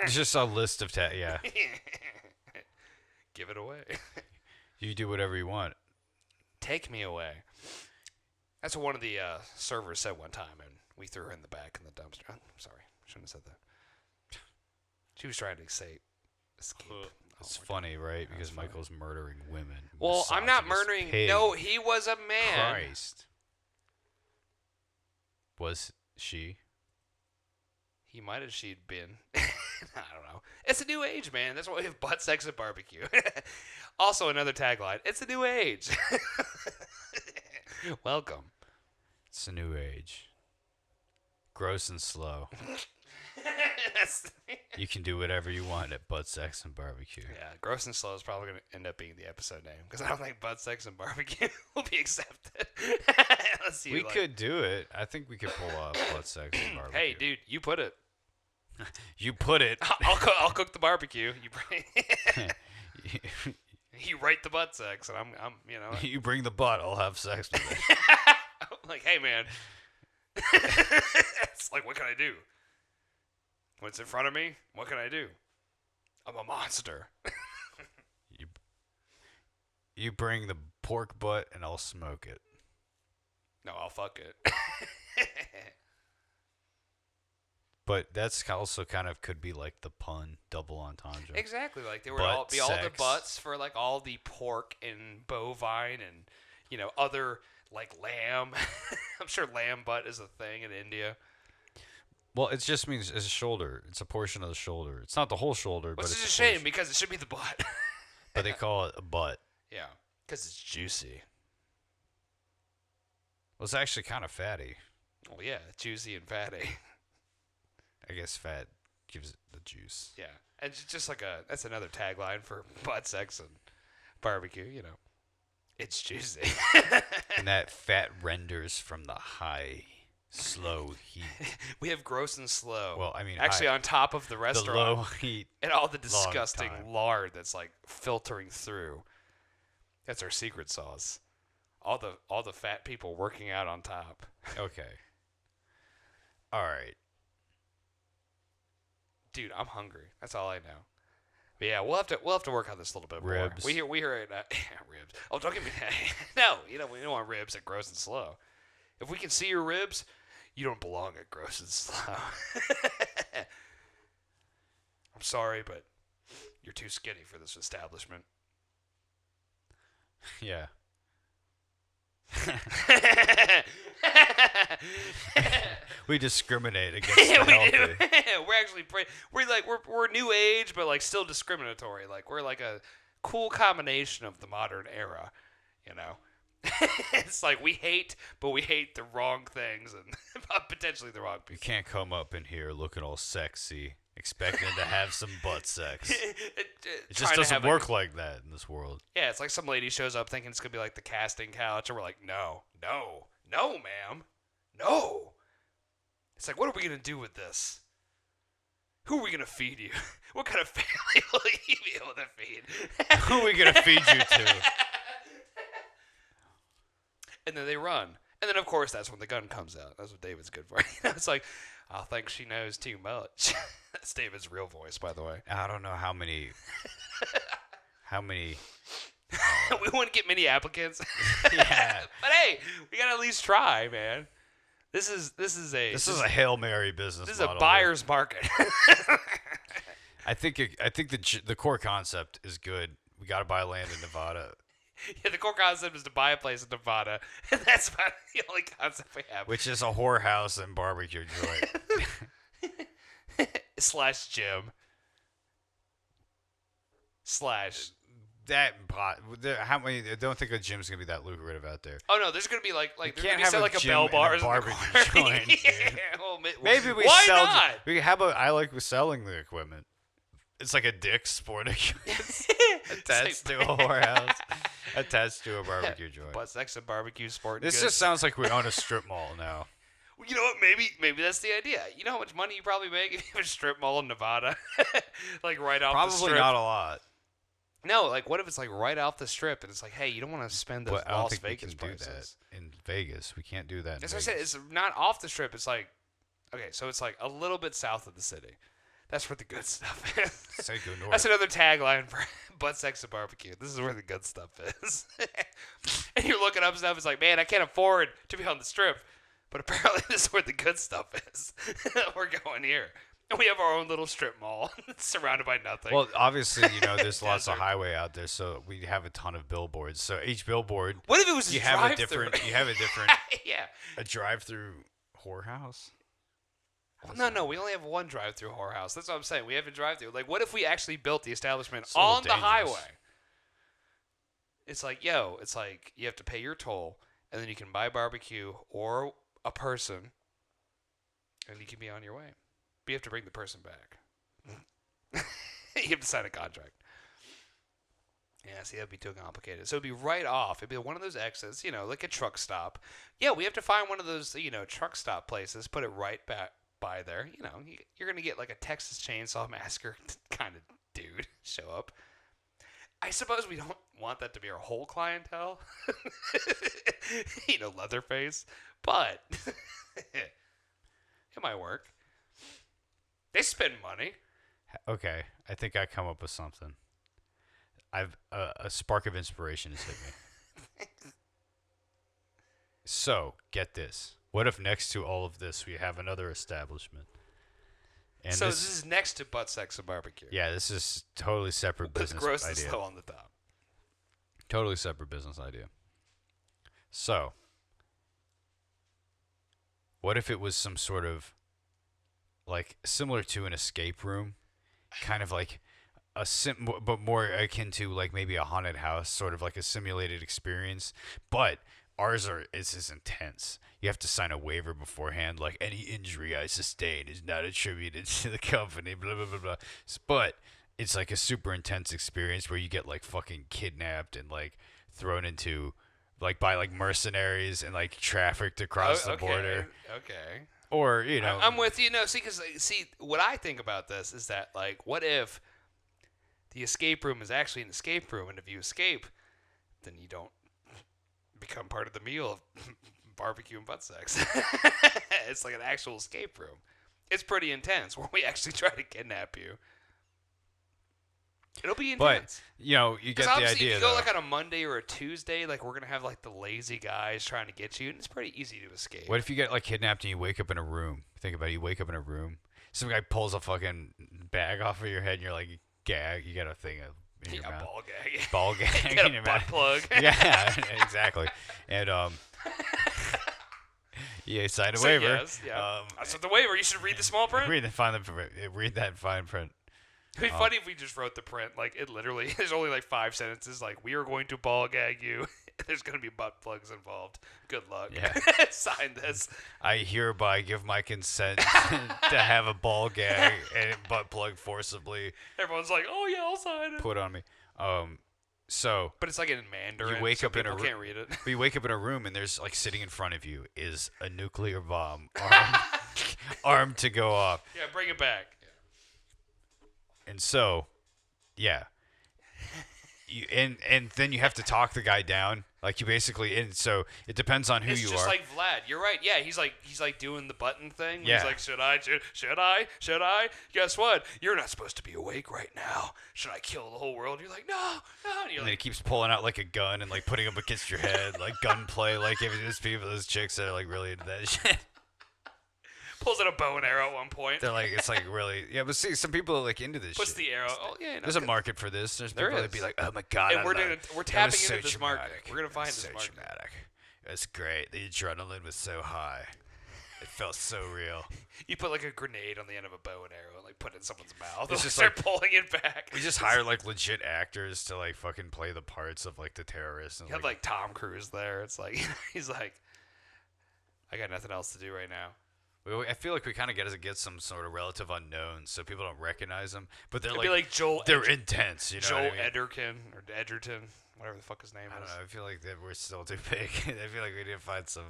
It's just a list of yeah. Give it away. You do whatever you want. Take me away. That's what one of the servers said one time, and we threw her in the back in the dumpster. I'm sorry, shouldn't have said that. She was trying to escape. It's funny, right? Because Michael's murdering women. Well, I'm not murdering. Pig. No, he was a man. Christ. Was she? He might have she'd been. I don't know. It's a new age, man. That's why we have Butt, Sex, and BBQ. Also, another tagline. It's a new age. Welcome. It's a new age. Gross and slow. You can do whatever you want at Butt, Sex, and BBQ. Yeah, Gross and Slow is probably going to end up being the episode name because I don't think Butt, Sex, and BBQ will be accepted. Let's see. We could do it. I think we could pull off Butt, Sex, and BBQ. Hey, dude, you put it. You put it. I'll cook the barbecue. You bring. You write the butt sex, and I'm You bring the butt, I'll have sex with it. I'm like, hey, man. It's like, what can I do? What's in front of me? What can I do? I'm a monster. You bring the pork butt, and I'll smoke it. No, I'll fuck it. But that's also kind of could be like the pun, double entendre. Exactly, like there would all be all the butts for like all the pork and bovine and other like lamb. I'm sure lamb butt is a thing in India. Well, it just means it's a shoulder. It's a portion of the shoulder. It's not the whole shoulder, but it's a shame because it should be the butt. But they call it a butt. Yeah, because it's juicy. Well, it's actually kind of fatty. Well, yeah, juicy and fatty. I guess fat gives it the juice. Yeah, and just like that's another tagline for butt sex and barbecue. It's juicy. And that fat renders from the high, slow heat. We have gross and slow. Well, I mean, actually on top of the restaurant, the low heat, and all the disgusting lard that's like filtering through. That's our secret sauce. All the fat people working out on top. Okay. All right. Dude, I'm hungry. That's all I know. But yeah, we'll have to work on this a little bit more. Ribs. We hear ribs. Oh, don't give me no. We don't want ribs at Gross and Slow. If we can see your ribs, you don't belong at Gross and Slow. I'm sorry, but you're too skinny for this establishment. Yeah. We discriminate against the healthy. We're actually we're new age, but like still discriminatory. Like we're like a cool combination of the modern era, It's like we hate, but we hate the wrong things and potentially the wrong people. You can't come up in here looking all sexy, expecting to have some butt sex. It just doesn't work like that in this world. Yeah, it's like some lady shows up thinking it's gonna be like the casting couch, and we're like, no, ma'am, no. It's like, what are we going to do with this? Who are we going to feed you? What kind of family will you be able to feed? Who are we going to feed you to? And then they run. And then, of course, that's when the gun comes out. That's what David's good for. It's like, I think she knows too much. That's David's real voice, by the way. I don't know how many... We wouldn't get many applicants. Yeah. But hey, we got to at least try, man. This is a Hail Mary business. This is a buyer's market. I think the core concept is good. We got to buy land in Nevada. Yeah, the core concept is to buy a place in Nevada, and that's about the only concept we have. Which is a whorehouse and barbecue joint. /gym / How many? I don't think a gym's gonna be that lucrative out there. Oh no, there's gonna be like You there's can't gonna be have like a gym bell and bars a in the barbecue corner. joint. Dude. Yeah, well, Maybe we why sell. not? How about I like selling the equipment? It's like a Dick's Sporting Goods attached to a whorehouse, attached to a barbecue joint. Butt sex and barbecue sport. This just sounds like we own a strip mall now. Well, you know what? Maybe that's the idea. You know how much money you probably make if you have a strip mall in Nevada, like right off the strip. Probably not a lot. No, like what if it's like right off the strip and it's like, hey, you don't want to spend those I don't Las think Vegas we can prices. do that in Vegas. We can't do that. That's what I said. It's not off the strip. It's like, okay, so it's like a little bit south of the city. That's where the good stuff is. Say go north. That's another tagline for butt sex and barbecue. This is where the good stuff is. And you're looking up stuff. It's like, man, I can't afford to be on the strip. But apparently this is where the good stuff is. We're going here. And we have our own little strip mall surrounded by nothing. Well, obviously, there's lots of highway out there, so we have a ton of billboards. So each billboard, what if it was you a have a drive-thru? different, Yeah. a drive-through whorehouse. Well, no, we only have one drive-through whorehouse. That's what I'm saying. We have a drive-through. Like, what if we actually built the establishment It's a little on the dangerous. highway? It's like, it's like you have to pay your toll, and then you can buy barbecue or a person, and you can be on your way. But you have to bring the person back. You have to sign a contract. Yeah, see, that'd be too complicated. So it'd be right off. It'd be one of those exits, like a truck stop. Yeah, we have to find one of those, truck stop places, put it right back by there. You're going to get like a Texas Chainsaw Massacre kind of dude show up. I suppose we don't want that to be our whole clientele. Leatherface. But it might work. They spend money. Okay, I think I come up with something. I've a spark of inspiration has hit me. So, get this. What if next to all of this we have another establishment? And so this is next to butt sex and barbecue. Yeah, this is totally separate business idea. Gross is still on the top. Totally separate business idea. So, what if it was some sort of like similar to an escape room, kind of like but more akin to like maybe a haunted house, sort of like a simulated experience, but ours is intense. You have to sign a waiver beforehand, like any injury I sustain is not attributed to the company, blah blah blah blah. But it's like a super intense experience where you get like fucking kidnapped and like thrown into like by like mercenaries and like trafficked across the border. Okay. Or I'm with you. No, see, what I think about this is that like, what if the escape room is actually an escape room, and if you escape, then you don't become part of the meal of barbecue and butt sex. It's like an actual escape room. It's pretty intense where we actually try to kidnap you. It'll be intense. But, you get the idea, if you though. go like on a Monday or a Tuesday, like we're going to have like the lazy guys trying to get you, and it's pretty easy to escape. What if you get like kidnapped and you wake up in a room? Think about it. You wake up in a room. Some guy pulls a fucking bag off of your head and you're like, gag. You got a thing in your mouth. Ball gag. Ball gag Get in a your butt mouth. plug. Yeah, exactly. And, you sign a waiver. Yes, yeah. That's the waiver. You should read the small print. Read that fine print. It'd be funny if we just wrote the print. Like, it literally, there's only like 5 sentences. Like, we are going to ball gag you. There's going to be butt plugs involved. Good luck. Yeah. Sign this. I hereby give my consent to have a ball gag and butt plug forcibly Everyone's like, oh, yeah, I'll sign it. put on me. So, But it's like in Mandarin. You wake so up in a people can't read it. but you wake up in a room and there's like sitting in front of you is a nuclear bomb armed to go off. Yeah, bring it back. And so, yeah. And then you have to talk the guy down. Like you basically, and so it depends on who It's you just are. like Vlad. You're right. Yeah, he's like doing the button thing. Yeah. He's like, should I? Guess what? You're not supposed to be awake right now. Should I kill the whole world? You're like, no. And you're And then like, it keeps pulling out like a gun and like putting up against your head, like gunplay. Like if there's those chicks that are like really into that shit. pulls out a bow and arrow at one point. They're like, it's like really, yeah. But see, some people are like into this. Puts shit. the arrow. Oh yeah. No, There's a market for this. There's There people is. that be like, oh my god. And we're tapping so into this market. traumatic. We're gonna find It was this so market. traumatic. It's great. The adrenaline was so high. It felt so real. You put like a grenade on the end of a bow and arrow and like put it in someone's mouth. It's It's just start like pulling it back. we just hire like legit actors to like fucking play the parts of like the terrorists. And, You have like Tom Cruise there. It's like he's like, I got nothing else to do right now. I feel like we kind of get some sort of relative unknowns, so people don't recognize them. But they're It'd be like Joel. they're intense. You know Joel what I mean? Edgerton or Edgerton, whatever the fuck his name I don't is. know. I feel like that we're still too big. I feel like we need to find some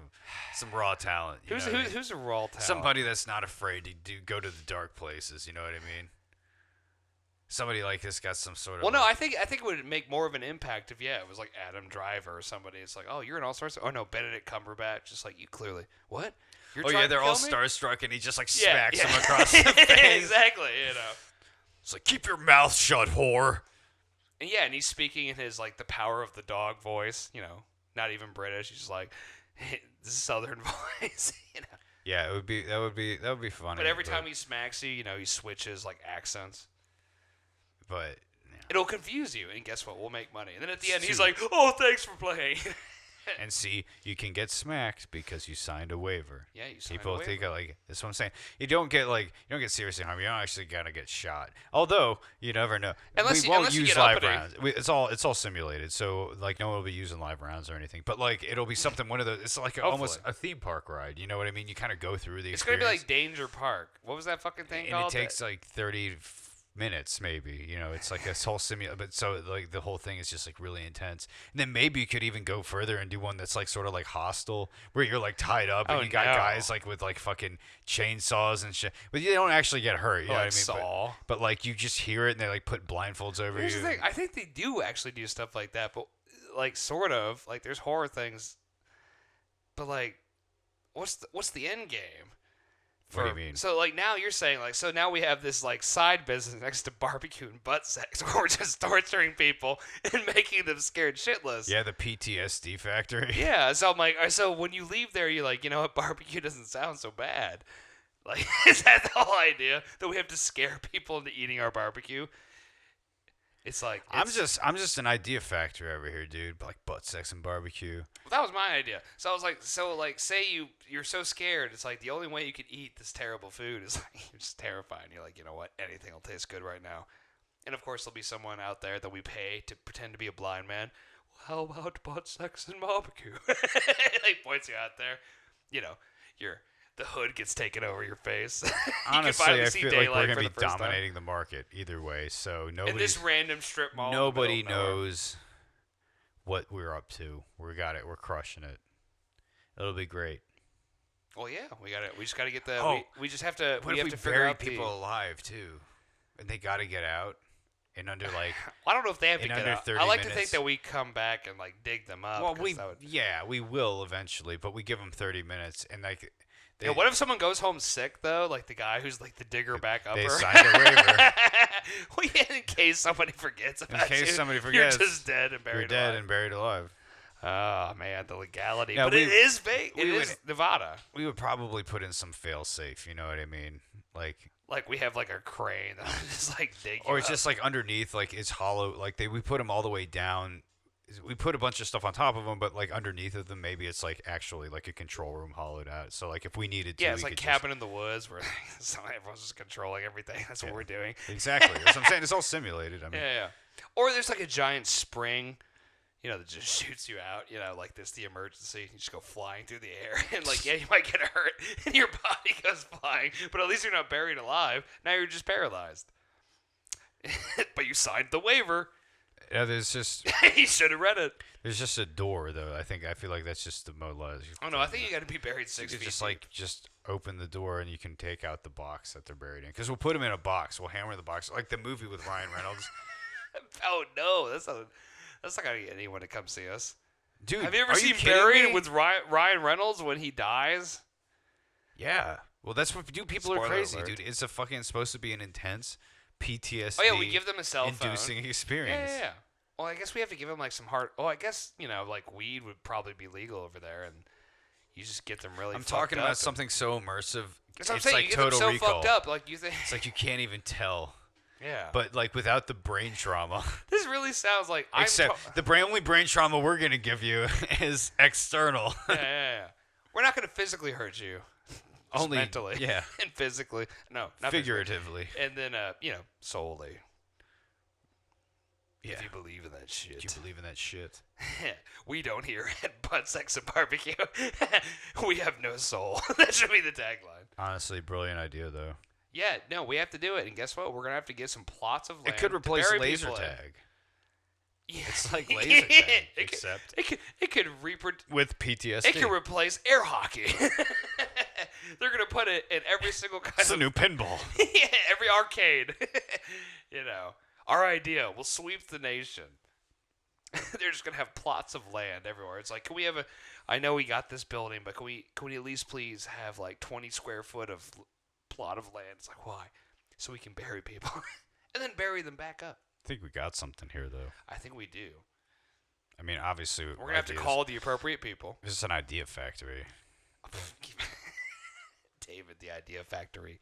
raw talent. Who's a raw talent? Somebody that's not afraid to go to the dark places. You know what I mean? Somebody like this got some sort of. Well, no, I think it would make more of an impact if it was like Adam Driver or somebody. It's like, oh, you're an all-star. Oh no, Benedict Cumberbatch. Just like you clearly what? You're trying to they're kill all me? starstruck, and he just like smacks them across the face. Exactly, It's like, keep your mouth shut, whore. And he's speaking in his like the power of the dog voice. Not even British. He's just like this Southern voice. Yeah, that would be funny. But every time he smacks you, he switches like accents. But it'll confuse you, and guess what? We'll make money. And then at the end, he's like, "Oh, thanks for playing." And see, you can get smacked because you signed a waiver. Yeah, you signed People a waiver. think like that's what I'm saying. You don't get seriously harmed. You don't actually gotta get shot. Although you never know. Unless we won't you use get live uppity. rounds. It's all simulated. So like no one will be using live rounds or anything. But like it'll be something. One of those. It's like almost a theme park ride. You know what I mean? You kind of go through the. It's experience. gonna be like Danger Park. What was that fucking thing And called? it takes like 30 minutes maybe. It's like this whole but so like the whole thing is just like really intense. And then maybe you could even go further and do one that's like sort of like Hostel, where you're like tied up and you got guys like with like fucking chainsaws and shit, but you don't actually get hurt. You know what I mean? Saw. But like you just hear it and they like put blindfolds over Here's you. the thing. I think they do actually do stuff like that, but like sort of like there's horror things, but like what's the end game? What do you mean? So like now you're saying like so now we have this like side business next to barbecue and butt sex where we're just torturing people and making them scared shitless. Yeah, the PTSD factory. Yeah, so I'm like, so when you leave there, you're like, you know what, barbecue doesn't sound so bad. Like, is that the whole idea that we have to scare people into eating our barbecue? It's like I'm just an idea factory over here, dude. Like butt sex and barbecue. Well, that was my idea. So I was like, say you're so scared. It's like the only way you could eat this terrible food is like you're just terrified. And you're like, you know what? Anything will taste good right now. And of course, there'll be someone out there that we pay to pretend to be a blind man. Well, how about butt sex and barbecue? Like points you out there. The hood gets taken over your face. Honestly, I feel like we're gonna be dominating the market either way. So in this random strip mall. Nobody knows what we're up to. We got it. We're crushing it. It'll be great. Well, yeah, we got it. We just got to get the. We just have to. What we if have we to figure bury out people alive too, and they got to get out? And under like, I don't know if they have to get out. I like to think minutes. that we come back and like dig them up. Well, we will eventually, but we give them 30 minutes, and like. Yeah, what if someone goes home sick though? Like the guy who's like the digger back upper. They signed a waiver. Well, yeah, in case somebody forgets about you. In case somebody forgets, you're just dead and buried alive. You're dead and buried alive. Oh man, the legality. Now, but it is fake. It is Nevada. We would probably put in some fail safe. You know what I mean? Like we have like a crane that just like dig. Or it's just like underneath, like it's hollow. Like we put them all the way down. We put a bunch of stuff on top of them, but like underneath of them, maybe it's like actually like a control room hollowed out. So like if we needed to, it's like Cabin in the Woods where everyone's just controlling everything. That's what we're doing. Exactly. That's what I'm saying. It's all simulated. I mean, yeah. Or there's like a giant spring, that just shoots you out. Like this, the emergency. You just go flying through the air, and like you might get hurt, and your body goes flying. But at least you're not buried alive. Now you're just paralyzed. But you signed the waiver. Yeah, there's just. He should have read it. There's just a door, though. I feel like that's just the most logical. Oh no, I think you got to be buried 6 feet. Just open the door and you can take out the box that they're buried in. Because we'll put them in a box. We'll hammer the box like the movie with Ryan Reynolds. Oh no, that's not gonna get anyone to come see us. Dude, have you ever seen Buried with Ryan Reynolds when he dies? Yeah. Well, that's what people are crazy, alert. dude. It's supposed to be an intense PTSD. Oh yeah, we give them a cell phone. Inducing experience. Yeah. Well, I guess we have to give them like some hard. Oh, I guess like weed would probably be legal over there, and you just get them really. I'm talking about something so immersive. That's what I'm saying. Like you get Total them so Recall. fucked up, like you think. It's like you can't even tell. Yeah. But like without the brain trauma. This really sounds like. The only brain trauma we're gonna give you is external. Yeah. We're not gonna physically hurt you. Just Only mentally. Yeah. And physically. No, not Figuratively. physically. And then, solely. Yeah. If you believe in that shit. Do you believe in that shit? We don't hear at Butt Sex and Barbecue. We have no soul. That should be the tagline. Honestly, brilliant idea, though. Yeah, no, we have to do it. And guess what? We're going to have to get some plots of land. It could replace to bury laser people in. tag. Yeah. It's like laser tag, except it could with PTSD. It could replace air hockey. They're gonna put it in every single kind It's a new pinball. Yeah, every arcade. Our idea will sweep the nation. They're just gonna have plots of land everywhere. It's like, can we have a? I know we got this building, but can we at least please have like 20 square foot of plot of land? It's like, why? So we can bury people, and then bury them back up. I think we got something here, though. I think we do. I mean, obviously, we're gonna have to call the appropriate people. This is an idea factory. David, the idea factory,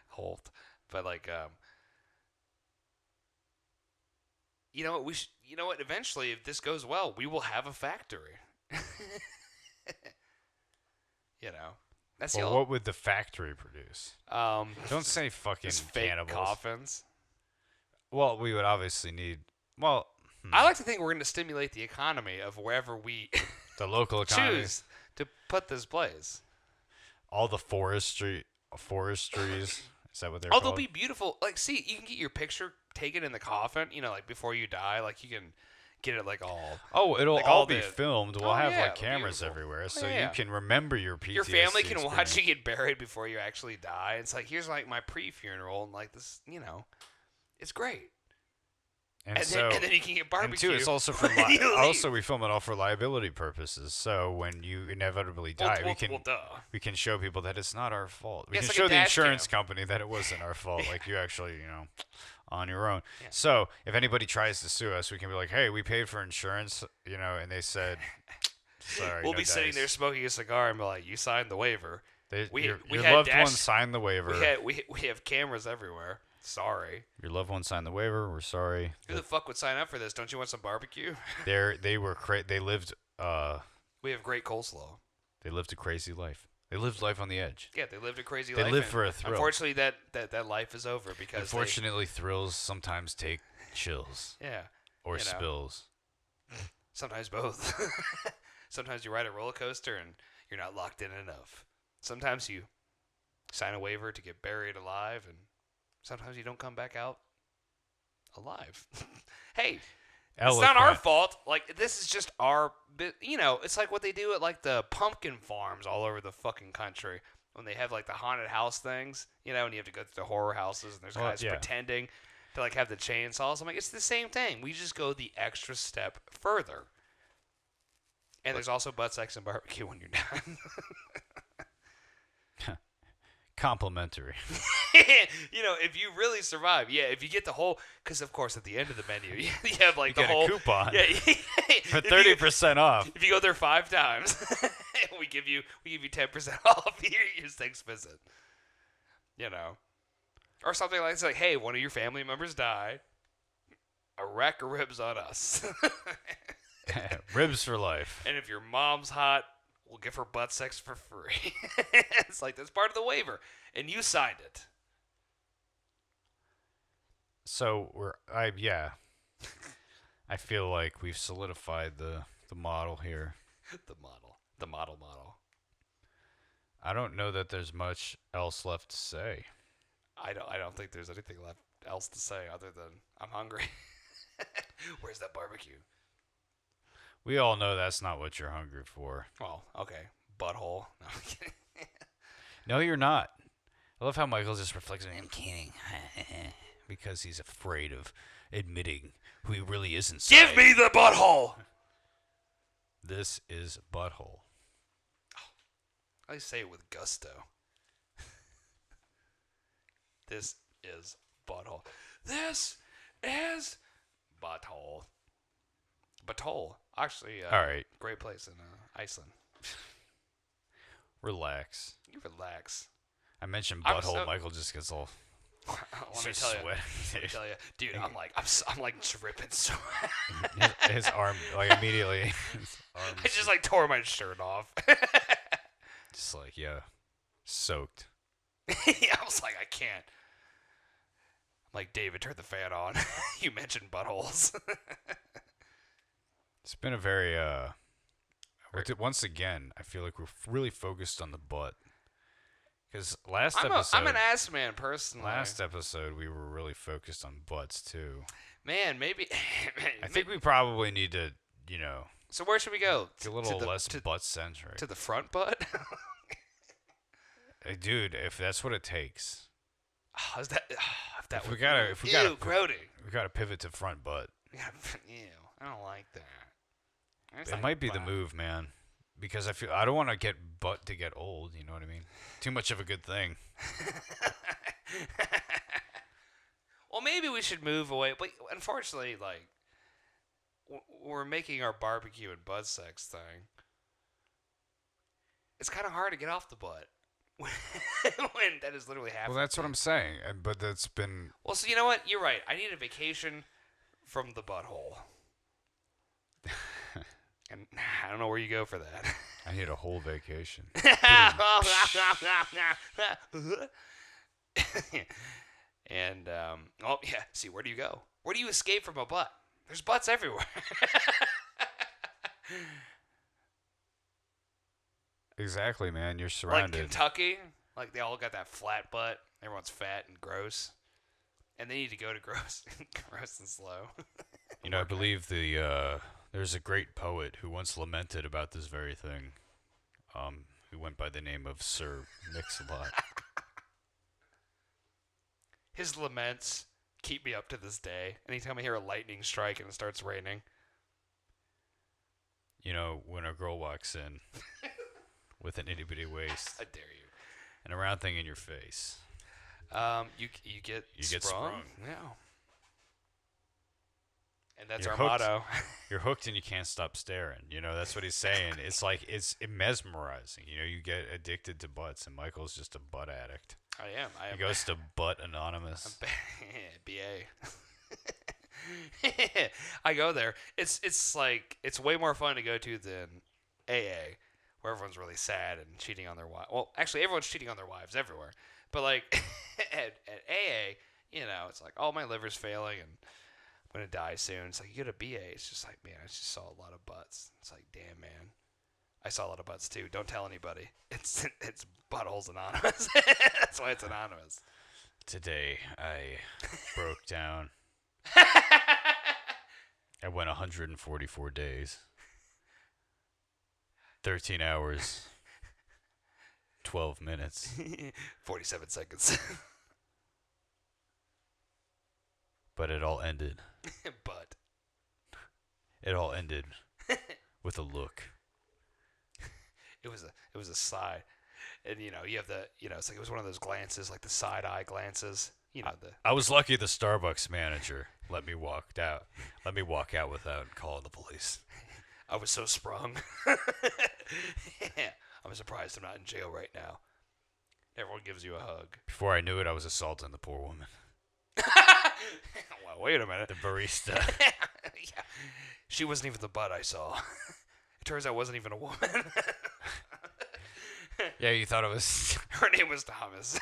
Holt. But like, you know what? You know what? Eventually, if this goes well, we will have a factory. That's what would the factory produce? Don't say fucking fake cannibals. Coffins. Well, we would obviously need. Well, I like to think we're going to stimulate the economy of wherever we the local economy choose to put this place. All the forestries. Is that what they're called? They'll be beautiful. Like, see, you can get your picture taken in the coffin. Like before you die. Like you can get it like all. Oh, it'll like all be filmed. We'll have like cameras beautiful. everywhere, so you can remember your PTSD. Your family can experience. watch you get buried before you actually die. It's like, here's like my pre-funeral, and like this, it's great. And then you can get barbecue. And two, it's also for also we film it all for liability purposes. So when you inevitably die, we can show people that it's not our fault. We can show the insurance company that it wasn't our fault. Like you actually, on your own. Yeah. So if anybody tries to sue us, we can be like, hey, we paid for insurance, and they said, sorry. We'll be sitting there smoking a cigar and be like, you signed the waiver. Your loved one signed the waiver. We have cameras everywhere. Sorry. Your loved one signed the waiver. We're sorry. Who the fuck would sign up for this? Don't you want some barbecue? They lived. We have great coleslaw. They lived a crazy life. They lived life on the edge. Yeah, they lived a crazy life. They lived for a thrill. Unfortunately, that life is over because. Unfortunately, thrills sometimes take chills. Yeah. Or spills. Sometimes both. Sometimes you ride a roller coaster and you're not locked in enough. Sometimes you sign a waiver to get buried alive, and sometimes you don't come back out alive. Hey, it's not our fault. Like, this is just our it's like what they do at like the pumpkin farms all over the fucking country when they have like the haunted house things, and you have to go to the horror houses and there's guys pretending to like have the chainsaws. I'm like, it's the same thing. We just go the extra step further. And there's also butt sex and barbecue when you're done. Complimentary. If you really survive, if you get the whole, because of course at the end of the menu you have like you the whole a coupon for 30% off. If you go there 5 times, we give you 10% off your next visit. Or something like it's like, hey, one of your family members died. A rack of ribs on us. Ribs for life. And if your mom's hot, we'll give her butt sex for free. It's like, that's part of the waiver. And you signed it. So, I feel like we've solidified the model here. The model. I don't know that there's much else left to say. I don't think there's anything else to say other than I'm hungry. Where's that barbecue? We all know that's not what you're hungry for. Well, okay. Butthole. No, I'm kidding. No, you're not. I love how Michael just reflects on, I'm kidding. Because he's afraid of admitting who he really is inside. Give me the butthole! This is butthole. I say it with gusto. This is butthole. This is butthole. Butthole. Actually, all right. Great place in Iceland. Relax. You relax. I mentioned butthole. Michael just gets all. Let me tell you, dude. I'm like dripping sweat. his arm, like immediately. I just like tore my shirt off. Just like, yeah. soaked. I was like, I can't. I'm like, David, turn the fan on. You mentioned buttholes. It's been a very once again, I feel like we're really focused on the butt. Because I'm an ass man personally. Last episode, we were really focused on butts too. Man, maybe. I think we probably need to, So where should we go? Get a little less butt centric. To the front butt. Hey, dude, if that's what it takes. Is that? If we gotta pivot to front butt. Ew, I don't like that. It might be the move, man. Because I don't want to get butt to get old. You know what I mean? Too much of a good thing. Well, maybe we should move away. But unfortunately, like, we're making our barbecue and butt sex thing. It's kind of hard to get off the butt when that is literally happening. Well, that's what I'm saying. But that's been. Well, so you know what? You're right. I need a vacation from the butthole. And I don't know where you go for that. I need a whole vacation. And, oh, yeah. See, where do you go? Where do you escape from a butt? There's butts everywhere. Exactly, man. You're surrounded. Like Kentucky. Like, they all got that flat butt. Everyone's fat and gross. And they need to go to gross and slow. I believe there's a great poet who once lamented about this very thing, who went by the name of Sir Mix-a-Lot. His laments keep me up to this day. Anytime I hear a lightning strike and it starts raining. When a girl walks in with an itty-bitty waist. I dare you. And a round thing in your face. You get sprung. Yeah. And that's our motto. You're hooked and you can't stop staring. That's what he's saying. It's like it's mesmerizing. You get addicted to butts, and Michael's just a butt addict. I am. He goes to Butt Anonymous. BA. I go there. It's like it's way more fun to go to than AA, where everyone's really sad and cheating on their wives. Well, actually, everyone's cheating on their wives everywhere. But like at AA, it's like, oh, my liver's failing and I'm gonna die soon. It's like you go to BA. It's just like, man, I just saw a lot of butts. It's like, damn, man, I saw a lot of butts too. Don't tell anybody. It's Buttholes Anonymous. That's why it's anonymous. Today I broke down. I went 144 days, 13 hours, 12 minutes, 47 seconds. But it all ended. It all ended with a look. It was a sigh, and you have the it's like it was one of those glances, like the side eye glances. I was lucky the Starbucks manager let me walk out without calling the police. I was so sprung. I'm surprised I'm not in jail right now. Everyone gives you a hug. Before I knew it, I was assaulting the poor woman. Well, wait a minute. The barista. Yeah. She wasn't even the butt I saw. It turns out it wasn't even a woman. Yeah, you thought it was... Her name was Thomas.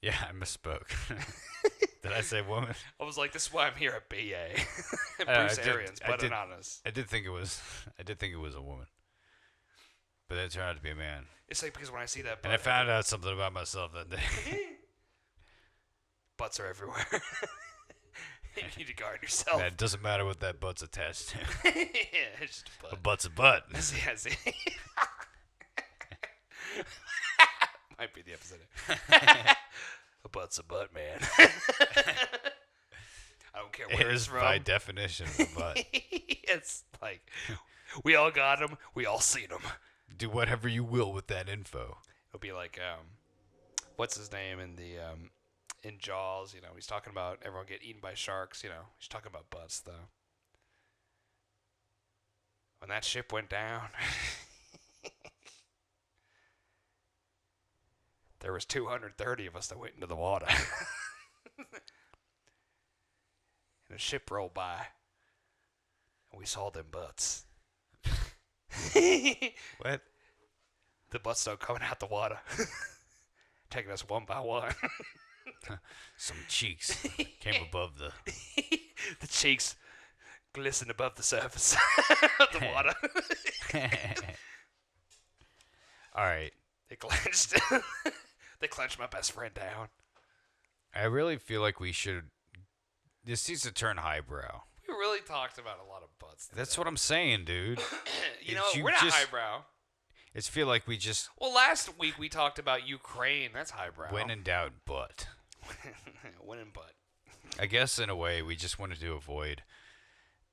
Yeah, I misspoke. Did I say woman? I was like, this is why I'm here at BA. Bruce Arians, but anonymous. I did think it was a woman. But it turned out to be a man. It's like because when I see that butt... And I found out something about myself that day. Butts are everywhere. You need to guard yourself. Man, it doesn't matter what that butt's attached to. Yeah, it's just a butt. A butt's a butt. Yeah, see. Might be the episode. A butt's a butt, man. I don't care where it's from. By definition a butt. It's like, we all got them. We all seen them. Do whatever you will with that info. It'll be like, what's his name in the in Jaws? He's talking about everyone get eaten by sharks. He's talking about butts though. When that ship went down, there was 230 of us that went into the water. And a ship rolled by, and we saw them butts. What? the butts start coming out the water, taking us one by one. Some cheeks came above the... The cheeks glisten above the surface of the water. All right. They clenched. They clenched my best friend down. I really feel like we should... This needs to turn highbrow. We really talked about a lot of butts today. That's what I'm saying, dude. We're not highbrow. It's feel like we just... Well, last week we talked about Ukraine. That's highbrow. When in doubt, butt. When in butt. I guess in a way we just wanted to avoid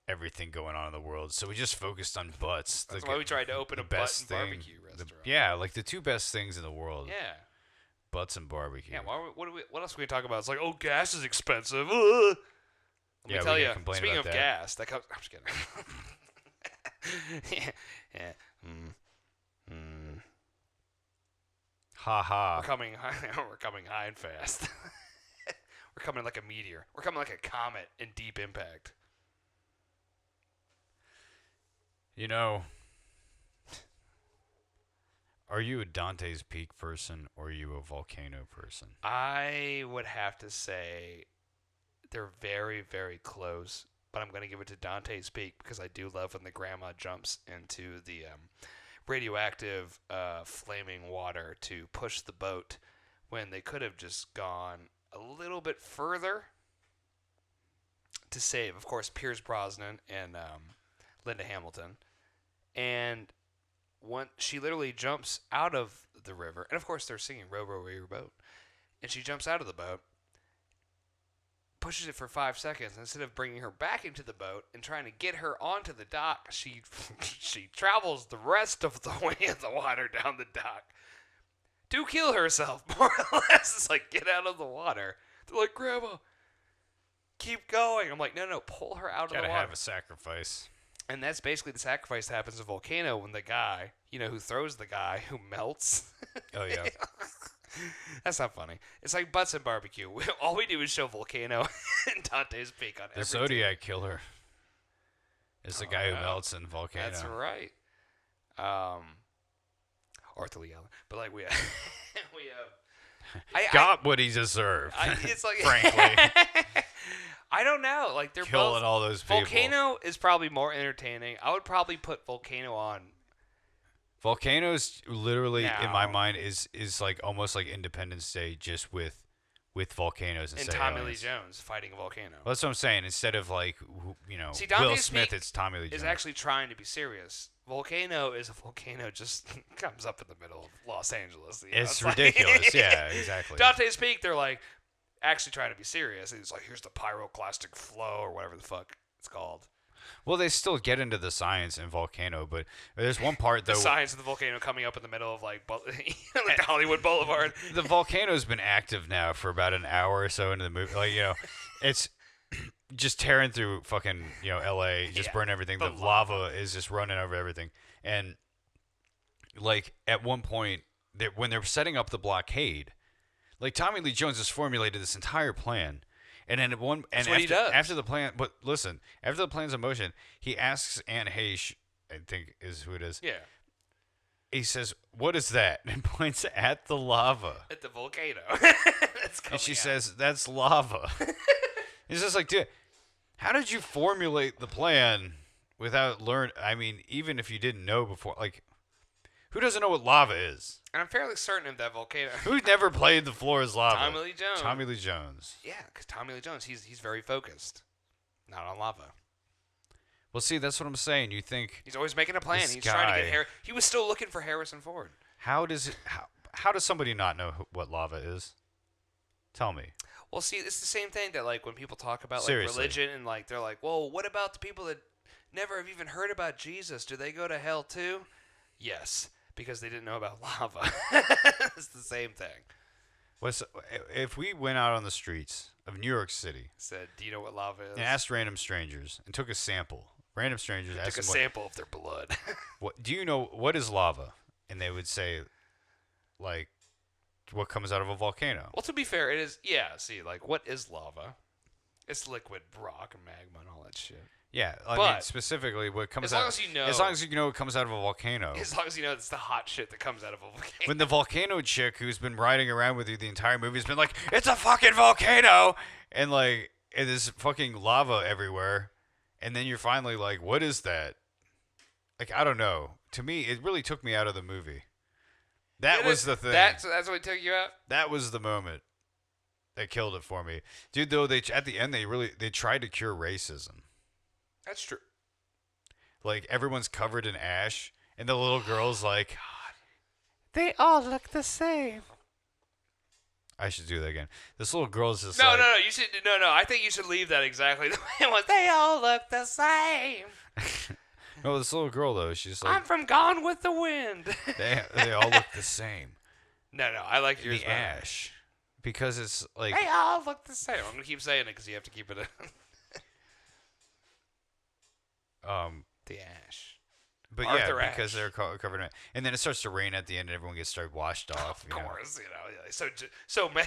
everything going on in the world, so we just focused on butts. That's why we tried to open a butt and barbecue restaurant. Yeah, like the two best things in the world. Yeah. Butts and barbecue. Yeah. What else are we talking about? It's like, oh, gas is expensive. Let me tell you. Speaking of gas, that comes. I'm just kidding. Yeah. Ha ha. We're coming high and fast. We're coming like a meteor. We're coming like a comet in deep impact. You know, are you a Dante's Peak person or are you a volcano person? I would have to say they're very, very close, but I'm going to give it to Dante's Peak because I do love when the grandma jumps into the radioactive flaming water to push the boat when they could have just gone a little bit further to save, of course, Pierce Brosnan and Linda Hamilton. And she literally jumps out of the river, and of course they're singing "Row, row, row your boat," and she jumps out of the boat, pushes it for 5 seconds. Instead of bringing her back into the boat and trying to get her onto the dock, she travels the rest of the way in the water down the dock to kill herself, more or less. It's like, get out of the water. They're like, Grandma, keep going. I'm like, no, pull her out of the water. Gotta have a sacrifice. And that's basically the sacrifice that happens in Volcano when the guy, who throws the guy who melts. Oh, yeah. That's not funny. It's like butts and barbecue. All we do is show Volcano and Dante's Peak on every The Zodiac Killer is the guy who melts in Volcano. That's right. Arthur Lee Allen. But like we got what he deserved. It's like frankly. I don't know. Like they're killing both, all those people. Volcano is probably more entertaining. I would probably put Volcano on. Volcano's literally in my mind is like almost like Independence Day, just with volcanoes and Tommy Lee Jones fighting a volcano. Well, that's what I'm saying. Instead of like See, Will Smith, it's Tommy Lee Jones. Is actually trying to be serious. Volcano is a volcano just comes up in the middle of Los Angeles. It's ridiculous. Yeah, exactly. Dante's Peak, they're like actually trying to be serious. It's like, here's the pyroclastic flow or whatever the fuck it's called. Well, they still get into the science in Volcano, but there's one part though. The science of the volcano coming up in the middle of like Hollywood Boulevard. The volcano's been active now for about an hour or so into the movie. Like it's just tearing through fucking L.A. Just burning everything. The lava is just running over everything, and like at one point when they're setting up the blockade, like Tommy Lee Jones has formulated this entire plan. And then after the plan, but listen, after the plan's in motion, he asks Anne Heche, I think is who it is. Yeah. He says, "What is that?" And points at the lava. At the volcano. And she says, "That's lava." He's just like, dude, how did you formulate the plan without I mean, even if you didn't know before, like, who doesn't know what lava is? And I'm fairly certain of that volcano. Who's never played The Floor is Lava? Tommy Lee Jones. Tommy Lee Jones. Yeah, because Tommy Lee Jones, he's very focused. Not on lava. Well, see, that's what I'm saying. You think... He's always making a plan. He's trying to get He was still looking for Harrison Ford. How does somebody not know what lava is? Tell me. Well, see, it's the same thing that, like, when people talk about, like, religion and, like, they're like, well, what about the people that never have even heard about Jesus? Do they go to hell, too? Yes. Because they didn't know about lava. It's the same thing. If we went out on the streets of New York City, said, "Do you know what lava is?" and asked random strangers and took a sample, random strangers took a sample of their blood. What do you know? What is lava? And they would say, like, what comes out of a volcano. Well, to be fair, it is. Yeah. See, like, what is lava? It's liquid rock and magma and all that shit. Yeah, I mean specifically what comes out. As long as you know it comes out of a volcano. As long as you know it's the hot shit that comes out of a volcano. When the volcano chick who's been riding around with you the entire movie has been like, it's a fucking volcano, and like it is fucking lava everywhere, and then you're finally like, what is that? Like, I don't know. To me, it really took me out of the movie. That was the thing. That's what took you out? That was the moment that killed it for me. Dude, though, at the end, they tried to cure racism. That's true. Like, everyone's covered in ash, and the little girl's like, God, they all look the same. I should do that again. This little girl's just no. You should no. I think you should leave that exactly the way it was. They all look the same. No, this little girl though, she's like, I'm from Gone with the Wind. they all look the same. No, I like yours. The ash, because it's like they all look the same. I'm gonna keep saying it because you have to keep it in. The ash. But Arthur yeah, because Ashe. they're covered in it. And then it starts to rain at the end and everyone gets started washed off. Of course, you know. So man,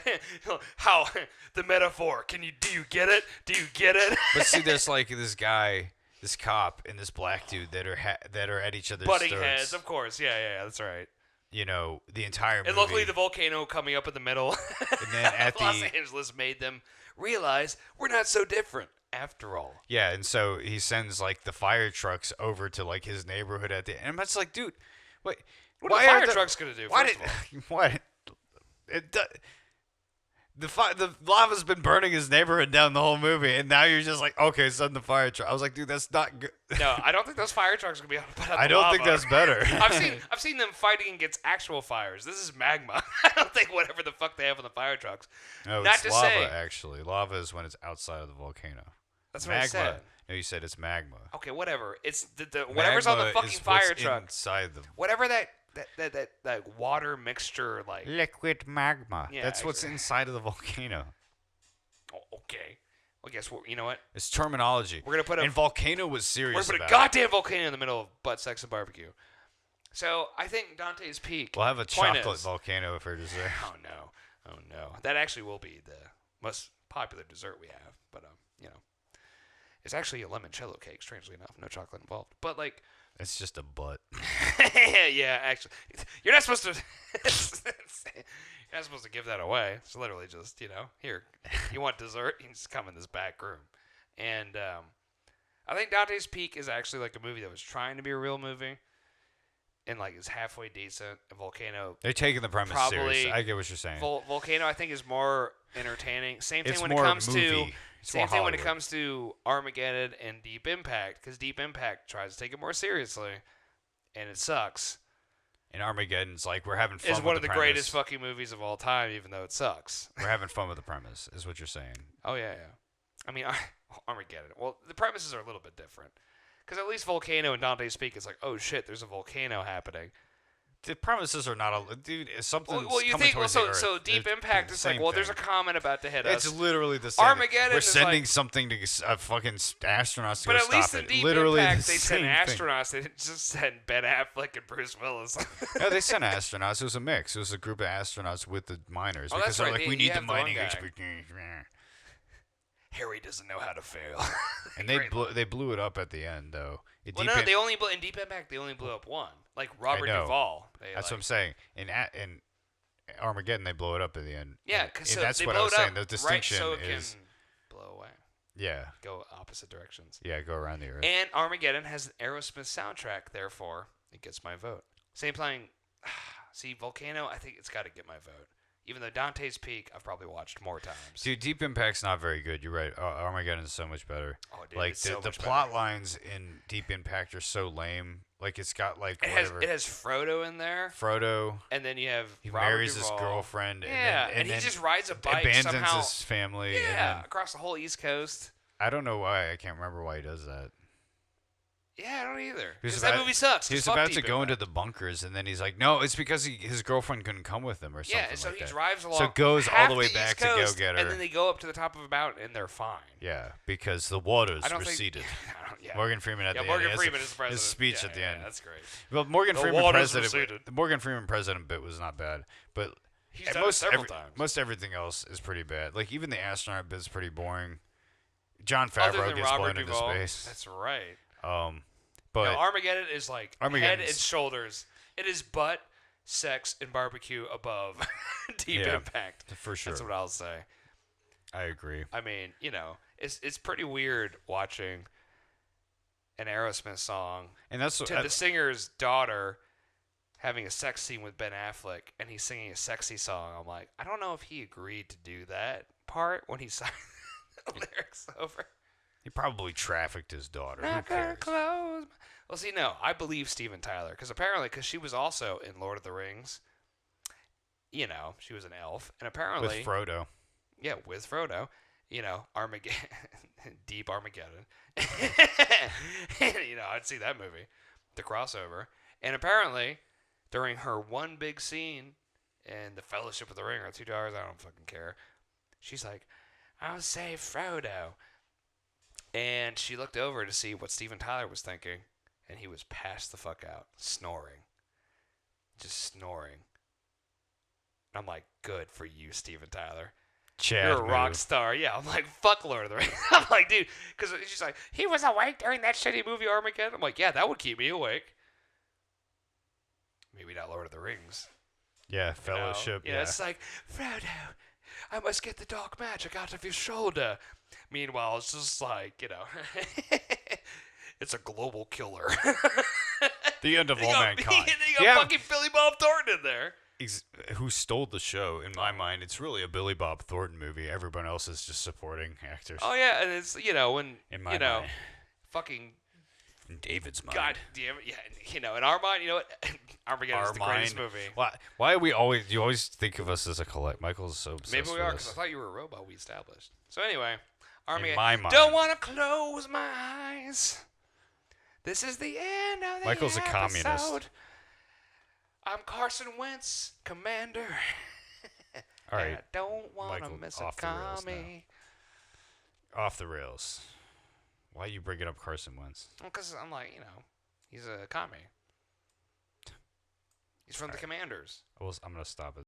how the metaphor? Do you get it? Do you get it? But see, there's like this guy, this cop, and this black dude that are at each other's butting throats. heads, of course. Yeah, that's right. You know, the entire movie. And luckily, the volcano coming up in the middle. And then at Los Angeles made them realize we're not so different after all. Yeah, and so he sends like the fire trucks over to like his neighborhood at the end. And it's like, dude, wait, what are the fire trucks gonna do? What? The lava's been burning his neighborhood down the whole movie, and now you're just like, okay, send the fire truck. I was like, dude, that's not good. No, I don't think those fire trucks are gonna be able to put out I don't think that's better. I've seen them fighting against actual fires. This is magma. I don't think whatever the fuck they have on the fire trucks. No, it's lava actually. Lava is when it's outside of the volcano. That's what I said. No, you said it's magma. Okay, whatever. It's the whatever's on the fucking fire truck. Inside the whatever that water mixture like liquid magma. Yeah, that's what's inside of the volcano. Oh, okay. Well, guess what? You know what? It's terminology. We're gonna put and volcano was serious. We're gonna put a goddamn volcano in the middle of butt, sex, and barbecue. So I think Dante's Peak. We'll have a chocolate volcano for dessert. Oh no, that actually will be the most popular dessert we have. But you know, it's actually a limoncello cake. Strangely enough, no chocolate involved. But like. It's just a butt. Yeah, actually, you're not supposed to. You're not supposed to give that away. It's literally just, here. You want dessert? You can just come in this back room. And I think Dante's Peak is actually like a movie that was trying to be a real movie, and like is halfway decent. And Volcano. They're taking the premise serious. I get what you're saying. Volcano, I think, is more entertaining. Same thing when it comes to. Same thing when it comes to Armageddon and Deep Impact, because Deep Impact tries to take it more seriously, and it sucks. And Armageddon's like, we're having fun with the premise. It's one of the greatest fucking movies of all time, even though it sucks. We're having fun with the premise, is what you're saying. Oh, yeah. I mean, Armageddon. Well, the premises are a little bit different. Because at least Volcano and Dante's Peak is like, oh shit, there's a volcano happening. The premises are not dude. Something's well, you coming think towards the Earth. So Deep Impact is like, well, there's a comet about to hit us. It's literally the same. Armageddon. We're is sending like, something to fucking astronauts to but go at least stop in it. Deep Literally Impact, the they sent same astronauts. They didn't just send Ben Affleck and Bruce Willis. No, they sent astronauts. It was a mix. It was a group of astronauts with the miners because they're like, we need the mining expertise. Harry doesn't know how to fail. And they blew it up at the end though. They only in Deep Impact they only blew up one. Like Robert Duvall. That's what I'm saying. In Armageddon, they blow it up at the end. Yeah, because that's they what blow I was it saying. up The distinction right so it is can blow away. Yeah. Go opposite directions. Yeah, go around the Earth. And Armageddon has an Aerosmith soundtrack, therefore it gets my vote. Same playing. See, Volcano, I think it's got to get my vote. Even though Dante's Peak, I've probably watched more times. Dude, Deep Impact's not very good. You're right. Armageddon is so much better. Oh, dude, like it's so the much plot better. lines in Deep Impact are so lame. Like it's got like it has Frodo in there. Frodo. And then you have he Robert marries Duvall. his girlfriend. Yeah, and he just rides a bike abandons somehow. his family. Yeah, across the whole East Coast. I don't know why. I can't remember why he does that. Yeah, I don't either. Because that movie sucks. He was about to go into the bunkers, and then he's like, no, it's because his girlfriend couldn't come with him or something Yeah, so like he that. drives along. So it goes all the way East back Coast, to go get her. And then they go up to the top of a mountain, and they're fine. Yeah, because the waters receded. Yeah. Morgan Freeman at the end. Morgan Freeman is the president. His speech at the end. That's great. Well, Morgan Freeman president. The Morgan Freeman president bit was not bad, but he's done it several times. Most everything else is pretty bad. Like even the astronaut bit is pretty boring. Jon other Favreau than gets Robert blown into Duvall. space. That's right. But no, Armageddon is like head Armageddon's- and shoulders. It is butt, sex, and barbecue above Deep Impact. for sure. That's what I'll say. I agree. I mean, you know, it's pretty weird watching an Aerosmith song And that's to the singer's daughter having a sex scene with Ben Affleck, and he's singing a sexy song. I'm like, I don't know if he agreed to do that part when he signed the lyrics over. He probably trafficked his daughter. Not Who gonna cares? close. Well, see, no, I believe Steven Tyler because apparently, because she was also in Lord of the Rings. You know, she was an elf, and apparently With Frodo. Yeah, with Frodo. You know, Armageddon, deep Armageddon. You know, I'd see that movie, the crossover. And apparently, during her one big scene in the Fellowship of the Ring, or $2, I don't fucking care. She's like, "I'll save Frodo." And she looked over to see what Steven Tyler was thinking, and he was passed the fuck out, snoring. Just snoring. I'm like, good for you, Steven Tyler. Chad You're a move. rock star. Yeah, I'm like, fuck Lord of the Rings. I'm like, dude, because she's like, he was awake during that shitty movie Armageddon. I'm like, yeah, that would keep me awake. Maybe not Lord of the Rings. Yeah, Fellowship. You know? It's like, Frodo, I must get the dark magic out of your shoulder. Meanwhile, it's just like, you know, it's a global killer. The end of all mankind. You got fucking Billy Bob Thornton in there. Who stole the show? In my mind, it's really a Billy Bob Thornton movie. Everyone else is just supporting actors. Oh yeah, and it's when in my you know, mind. fucking In David's mind. God damn it, yeah, you know, in our mind, you know what, Armageddon is the greatest movie. Why are we always? You always think of us as a collect. Michael's so obsessed. Maybe we are with because I us. thought you were a robot. We established. So anyway, Armageddon. In my mind. Don't want to close my eyes. This is the end of the Michael's a episode. communist. I'm Carson Wentz, Commander. All right, I don't want to Michael, miss a off the rails commie. Off the rails. Why are you bringing up Carson Wentz? Because I'm like, you know, he's a commie. He's from the Commanders. I'm gonna stop it.